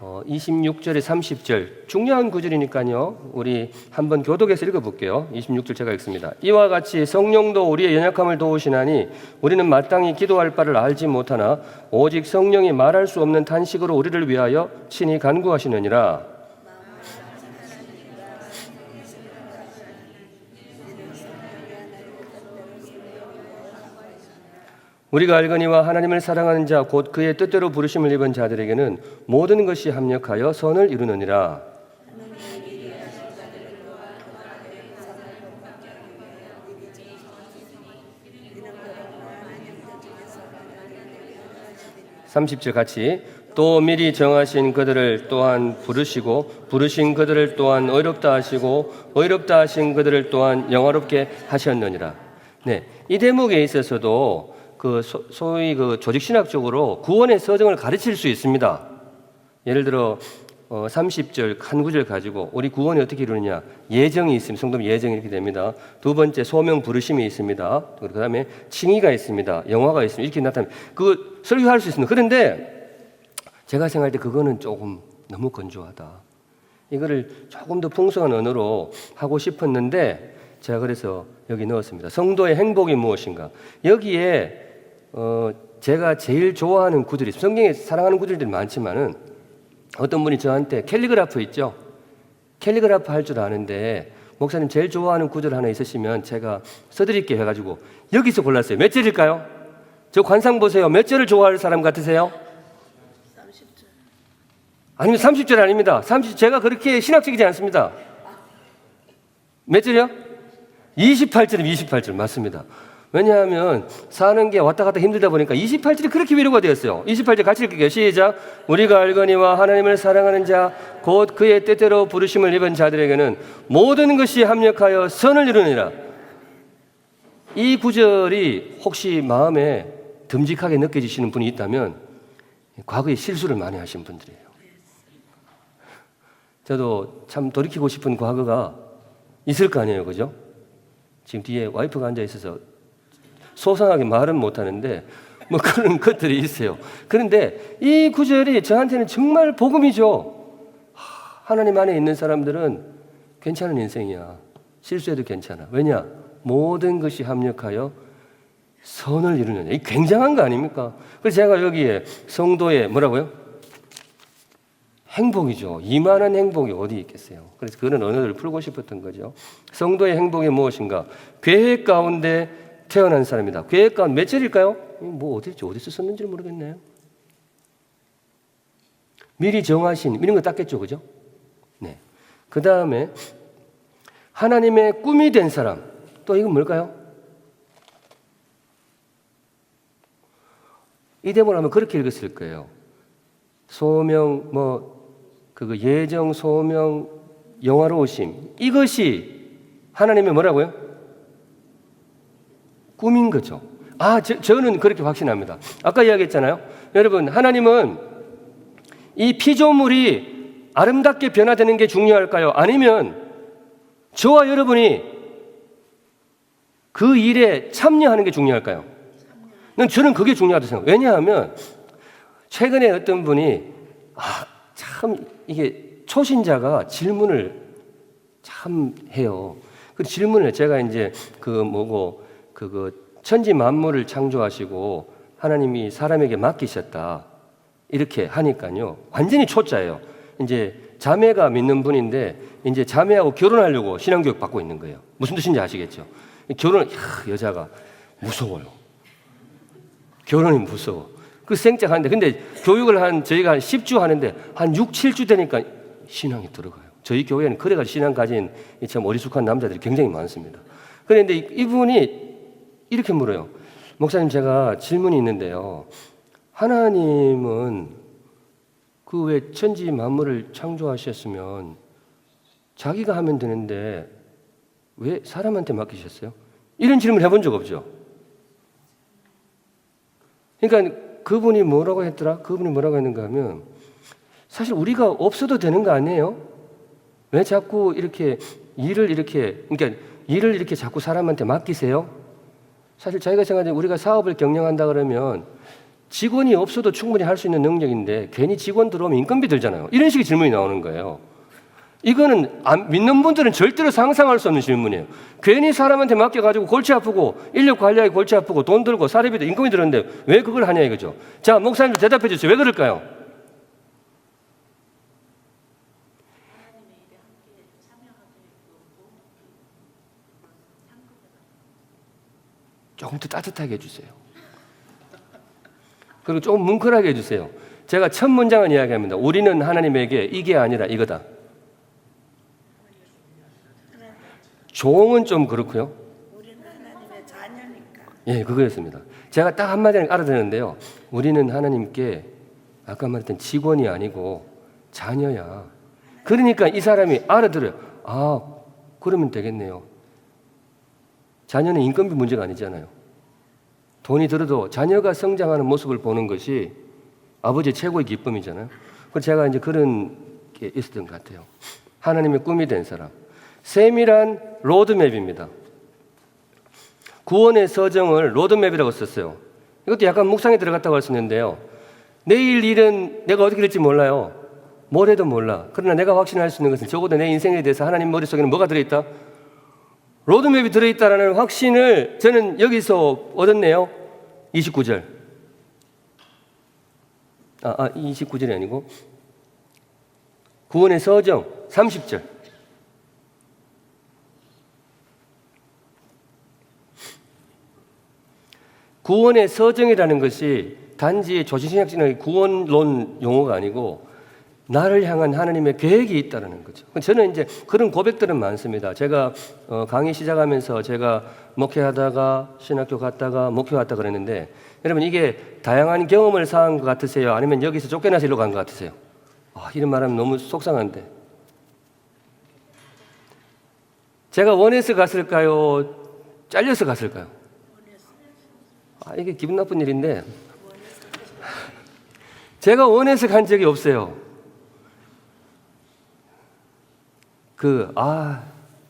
Speaker 1: 26절에 30절 중요한 구절이니까요. 우리 한번 교독해서 읽어볼게요. 26절 제가 읽습니다. 이와 같이 성령도 우리의 연약함을 도우시나니 우리는 마땅히 기도할 바를 알지 못하나 오직 성령이 말할 수 없는 탄식으로 우리를 위하여 친히 간구하시느니라. 우리가 알거니와 하나님을 사랑하는 자 곧 그의 뜻대로 부르심을 입은 자들에게는 모든 것이 합력하여 선을 이루느니라. 30절 같이 또 미리 정하신 그들을 또한 부르시고 부르신 그들을 또한 의롭다 하시고 의롭다 하신 그들을 또한 영화롭게 하셨느니라. 네, 이 대목에 있어서도 그 소위 그 조직신학적으로 구원의 서정을 가르칠 수 있습니다. 예를 들어 30절 한 구절 가지고 우리 구원이 어떻게 이루느냐, 예정이 있습니다. 성도면 예정이 이렇게 됩니다. 두 번째 소명 부르심이 있습니다. 그 다음에 칭의가 있습니다. 영화가 있습니다. 이렇게 나타납니다. 그 설교할 수 있습니다. 그런데 제가 생각할 때 그거는 조금 너무 건조하다. 이거를 조금 더 풍성한 언어로 하고 싶었는데 제가 그래서 여기 넣었습니다. 성도의 행복이 무엇인가? 여기에 제가 제일 좋아하는 구절이 있습니다. 성경에 사랑하는 구절들이 많지만은 어떤 분이 저한테 캘리그라프 있죠? 캘리그라프 할 줄 아는데 목사님 제일 좋아하는 구절 하나 있으시면 제가 써드릴게요 해가지고 여기서 골랐어요. 몇 절일까요? 저 관상 보세요. 몇 절을 좋아할 사람 같으세요?
Speaker 2: 30절.
Speaker 1: 아니면 30절 아닙니다. 30, 제가 그렇게 신학적이지 않습니다. 몇 절이요? 28절이면 28절 맞습니다. 왜냐하면 사는 게 왔다 갔다 힘들다 보니까 28절이 그렇게 위로가 되었어요. 28절 같이 읽을게요. 시작. 우리가 알거니와 하나님을 사랑하는 자 곧 그의 뜻대로 부르심을 입은 자들에게는 모든 것이 합력하여 선을 이루느니라. 이 구절이 혹시 마음에 듬직하게 느껴지시는 분이 있다면 과거에 실수를 많이 하신 분들이에요. 저도 참 돌이키고 싶은 과거가 있을 거 아니에요, 그죠? 지금 뒤에 와이프가 앉아 있어서 소상하게 말은 못하는데 뭐 그런 것들이 있어요. 그런데 이 구절이 저한테는 정말 복음이죠. 하나님 안에 있는 사람들은 괜찮은 인생이야. 실수해도 괜찮아. 왜냐? 모든 것이 합력하여 선을 이루느냐. 이 굉장한 거 아닙니까? 그래서 제가 여기에 성도의 뭐라고요? 행복이죠. 이만한 행복이 어디 있겠어요. 그래서 그런 언어를 풀고 싶었던 거죠. 성도의 행복이 무엇인가? 계획 가운데 태어난 사람이다. 계획 가운데 몇 절일까요? 뭐 어디서 썼는지 모르겠네요. 미리 정하신 이런 거 땄겠죠, 그죠? 네. 그 다음에 하나님의 꿈이 된 사람. 또 이건 뭘까요? 이 대목을 하면 그렇게 읽었을 거예요. 소명 그거 예정, 소명, 영화로우심. 이것이 하나님의 뭐라고요? 꿈인 거죠. 저는 그렇게 확신합니다. 아까 이야기했잖아요. 여러분, 하나님은 이 피조물이 아름답게 변화되는 게 중요할까요? 아니면 저와 여러분이 그 일에 참여하는 게 중요할까요? 저는 그게 중요하다고 생각해요. 왜냐하면 최근에 어떤 분이 참 이게 초신자가 질문을 참 해요. 그 질문을 제가 이제 천지 만물을 창조하시고 하나님이 사람에게 맡기셨다 이렇게 하니까요. 완전히 초짜예요. 이제 자매가 믿는 분인데 이제 자매하고 결혼하려고 신앙교육 받고 있는 거예요. 무슨 뜻인지 아시겠죠? 여자가 무서워요. 결혼이 무서워. 그 생짝하는데 근데 교육을 저희가 한 10주 하는데 한 6, 7주 되니까 신앙이 들어가요. 저희 교회는 그래가지고 신앙 가진 참 어리숙한 남자들이 굉장히 많습니다. 그런데 이분이 이렇게 물어요. 목사님, 제가 질문이 있는데요. 하나님은 그 왜 천지 만물을 창조하셨으면 자기가 하면 되는데 왜 사람한테 맡기셨어요? 이런 질문을 해본 적 없죠. 그러니까 그분이 뭐라고 했는가 하면 사실 우리가 없어도 되는 거 아니에요? 왜 자꾸 일을 이렇게 자꾸 사람한테 맡기세요? 사실 자기가 생각하는 우리가 사업을 경영한다 그러면 직원이 없어도 충분히 할 수 있는 능력인데 괜히 직원 들어오면 인건비 들잖아요. 이런 식의 질문이 나오는 거예요. 이거는 믿는 분들은 절대로 상상할 수 없는 질문이에요. 괜히 사람한테 맡겨가지고 골치 아프고 인력 관리하기 골치 아프고 돈 들고 사례비도 인건비 들었는데 왜 그걸 하냐 이거죠. 자, 목사님도 대답해 주세요. 왜 그럴까요? 조금 더 따뜻하게 해주세요. 그리고 조금 뭉클하게 해주세요. 제가 첫 문장은 이야기합니다. 우리는 하나님에게 이게 아니라 이거다. 종은 좀 그렇고요.
Speaker 2: 우리는 하나님의 자녀니까.
Speaker 1: 예, 그거였습니다. 제가 딱 한마디는 알아듣는데요. 우리는 하나님께 아까 말했던 직원이 아니고 자녀야. 그러니까 이 사람이 알아들어요. 아, 그러면 되겠네요. 자녀는 인건비 문제가 아니잖아요. 돈이 들어도 자녀가 성장하는 모습을 보는 것이 아버지의 최고의 기쁨이잖아요. 그래서 제가 이제 그런 게 있었던 것 같아요. 하나님의 꿈이 된 사람. 세밀한 로드맵입니다. 구원의 서정을 로드맵이라고 썼어요. 이것도 약간 묵상에 들어갔다고 할 수 있는데요. 내일 일은 내가 어떻게 될지 몰라요. 뭘 해도 몰라. 그러나 내가 확신할 수 있는 것은 적어도 내 인생에 대해서 하나님 머릿속에는 뭐가 들어있다? 로드맵이 들어있다라는 확신을 저는 여기서 얻었네요. 29절. 29절이 아니고 구원의 서정 30절. 구원의 서정이라는 것이 단지 조신신학적인 구원론 용어가 아니고 나를 향한 하나님의 계획이 있다는 거죠. 저는 이제 그런 고백들은 많습니다. 제가 강의 시작하면서 제가 목회하다가 신학교 갔다가 목회 왔다 그랬는데 여러분 이게 다양한 경험을 쌓은 것 같으세요? 아니면 여기서 쫓겨나서 일로 간 것 같으세요? 이런 말하면 너무 속상한데 제가 원해서 갔을까요? 잘려서 갔을까요? 이게 기분 나쁜 일인데 제가 원해서 간 적이 없어요.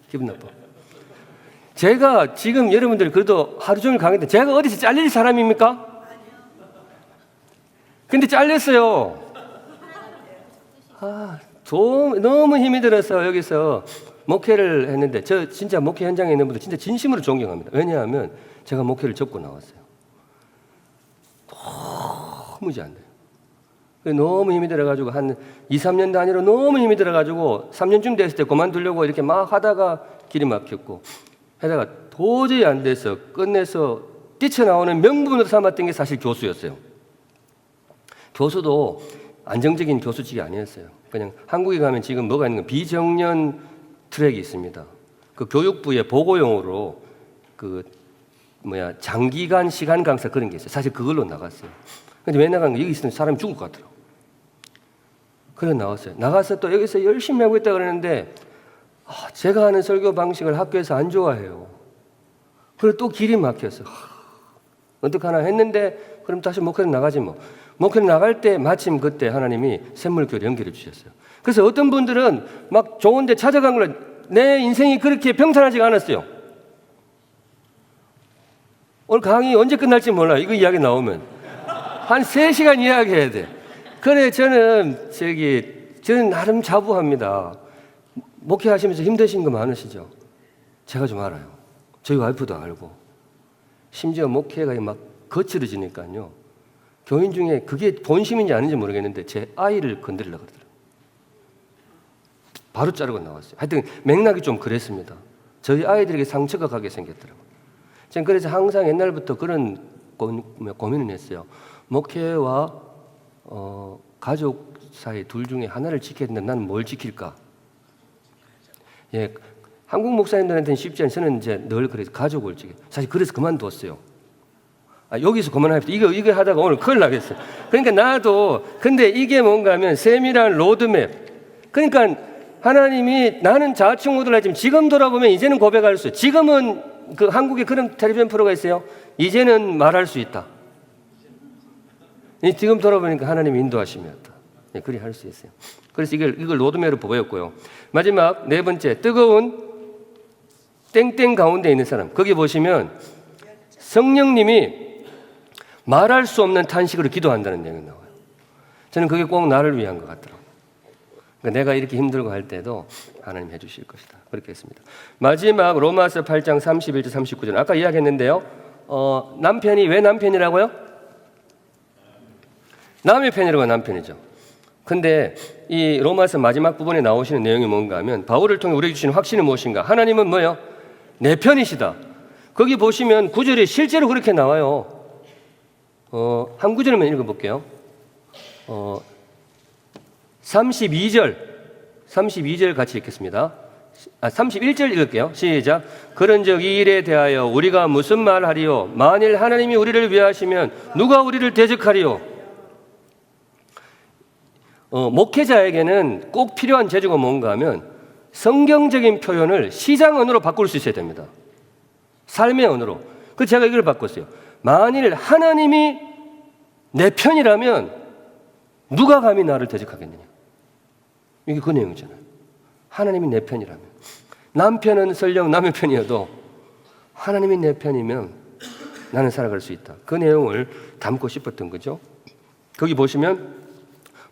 Speaker 1: 기분 나빠. 제가 지금 여러분들 그래도 하루 종일 강의인데 제가 어디서 잘릴 사람입니까? 근데 잘렸어요. 너무 힘이 들어서 여기서 목회를 했는데 저 진짜 목회 현장에 있는 분들 진짜 진심으로 존경합니다. 왜냐하면 제가 목회를 접고 나왔어요. 도무지 안 돼요. 너무 힘이 들어가지고 한 2, 3년 단위로 너무 힘이 들어가지고 3년쯤 됐을 때 그만두려고 이렇게 막 하다가 길이 막혔고 하다가 도저히 안 돼서 끝내서 뛰쳐나오는 명분으로 삼았던 게 사실 교수였어요. 교수도 안정적인 교수직이 아니었어요. 그냥 한국에 가면 지금 뭐가 있는 건 비정년 트랙이 있습니다. 그 교육부의 보고용으로 장기간 시간 강사 그런 게 있어요. 사실 그걸로 나갔어요. 근데 왜 나간 거? 여기 있으면 사람이 죽을 것 같더라고요. 그래서 나왔어요. 나가서 또 여기서 열심히 하고 있다 그러는데 제가 하는 설교 방식을 학교에서 안 좋아해요. 그래서 또 길이 막혔어. 어떡하나 했는데 그럼 다시 목회를 나가지 뭐. 목회를 나갈 때 마침 그때 하나님이 샘물교회를 연결해 주셨어요. 그래서 어떤 분들은 막 좋은 데 찾아간 걸 내 인생이 그렇게 평탄하지가 않았어요. 오늘 강의 언제 끝날지 몰라요. 이거 이야기 나오면. 한 3시간 이야기해야 돼. 그래, 저는 나름 자부합니다. 목회하시면서 힘드신 거 많으시죠? 제가 좀 알아요. 저희 와이프도 알고. 심지어 목회가 막 거칠어지니까요. 교인 중에 그게 본심인지 아닌지 모르겠는데 제 아이를 건드리려고 그러더라고요. 바로 자르고 나왔어요. 하여튼 맥락이 좀 그랬습니다. 저희 아이들에게 상처가 가게 생겼더라고요. 저는 그래서 항상 옛날부터 그런 고민을 했어요. 목회와 가족 사이 둘 중에 하나를 지켜야 된다면 나는 뭘 지킬까? 예, 한국 목사님들한테는 쉽지 않아요. 저는 이제 늘 그래서 가족을 지켜. 사실 그래서 그만뒀어요. 여기서 그만합시다. 이거 하다가 오늘 큰일 나겠어요. 그러니까 근데 이게 뭔가 하면 세밀한 로드맵. 그러니까 하나님이 나는 자충우돌 하지만 지금 돌아보면 이제는 고백할 수 있어요. 지금은 그 한국에 그런 텔레비전 프로가 있어요. 이제는 말할 수 있다. 지금 돌아보니까 하나님이 인도하심이었다. 그리 할 수 있어요. 그래서 이걸 로드맵으로 보였고요. 마지막 4번째, 뜨거운 땡땡 가운데 있는 사람. 거기 보시면 성령님이 말할 수 없는 탄식으로 기도한다는 내용이 나와요. 저는 그게 꼭 나를 위한 것 같더라고요. 그러니까 내가 이렇게 힘들고 할 때도 하나님 해주실 것이다. 그렇게 했습니다. 마지막 로마서 8장 31절 39절. 아까 이야기했는데요. 남편이 왜 남편이라고요? 남의 편이라고 남편이죠. 근데 이 로마서 마지막 부분에 나오시는 내용이 뭔가 하면 바울을 통해 우리에게 주시는 확신은 무엇인가? 하나님은 뭐예요? 내 편이시다. 거기 보시면 9절에 실제로 그렇게 나와요. 한 구절만 읽어볼게요. 32절 같이 읽겠습니다. 31절 읽을게요. 시작. 그런즉 이 일에 대하여 우리가 무슨 말하리요? 만일 하나님이 우리를 위하시면 누가 우리를 대적하리요? 목회자에게는 꼭 필요한 재주가 뭔가 하면 성경적인 표현을 시장 언어로 바꿀 수 있어야 됩니다. 삶의 언어로. 그래서 제가 이걸 바꿨어요. 만일 하나님이 내 편이라면 누가 감히 나를 대적하겠느냐? 이게 그 내용이잖아요. 하나님이 내 편이라면. 남편은 설령 남의 편이어도 하나님이 내 편이면 나는 살아갈 수 있다. 그 내용을 담고 싶었던 거죠. 거기 보시면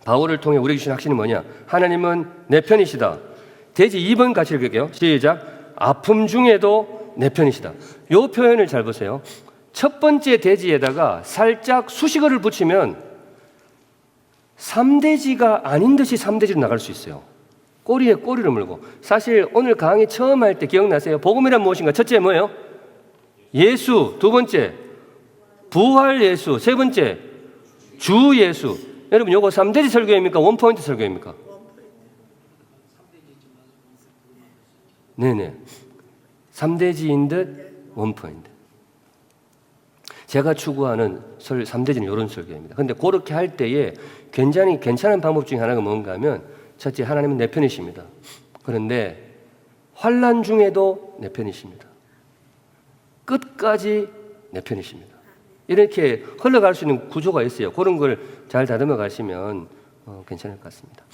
Speaker 1: 바울을 통해 우리에게 주신 확신이 뭐냐? 하나님은 내 편이시다. 대지 2번 같이 읽을게요. 시작. 아픔 중에도 내 편이시다. 이 표현을 잘 보세요. 첫 번째 대지에다가 살짝 수식어를 붙이면 3대지가 아닌 듯이 3대지로 나갈 수 있어요. 꼬리에 꼬리를 물고. 사실 오늘 강의 처음 할 때 기억나세요? 복음이란 무엇인가? 첫째 뭐예요? 예수. 두 번째 부활 예수. 세 번째 주 예수. 여러분 요거 3대지 설교입니까? 원포인트 설교입니까? 네네. 3대지인 듯 원포인트. 제가 추구하는 3대지는 이런 설교입니다. 그런데 그렇게 할 때에 굉장히 괜찮은 방법 중에 하나가 뭔가 하면 첫째, 하나님은 내 편이십니다. 그런데 환난 중에도 내 편이십니다. 끝까지 내 편이십니다. 이렇게 흘러갈 수 있는 구조가 있어요. 그런 걸 잘 다듬어 가시면 괜찮을 것 같습니다.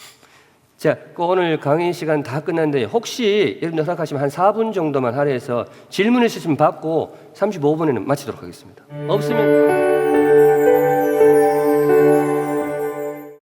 Speaker 1: 자, 오늘 강의 시간 다 끝났는데 혹시 여러분들 생각하시면 한 4분 정도만 할애해서 질문 있으시면 받고 35분에는 마치도록 하겠습니다. 없으면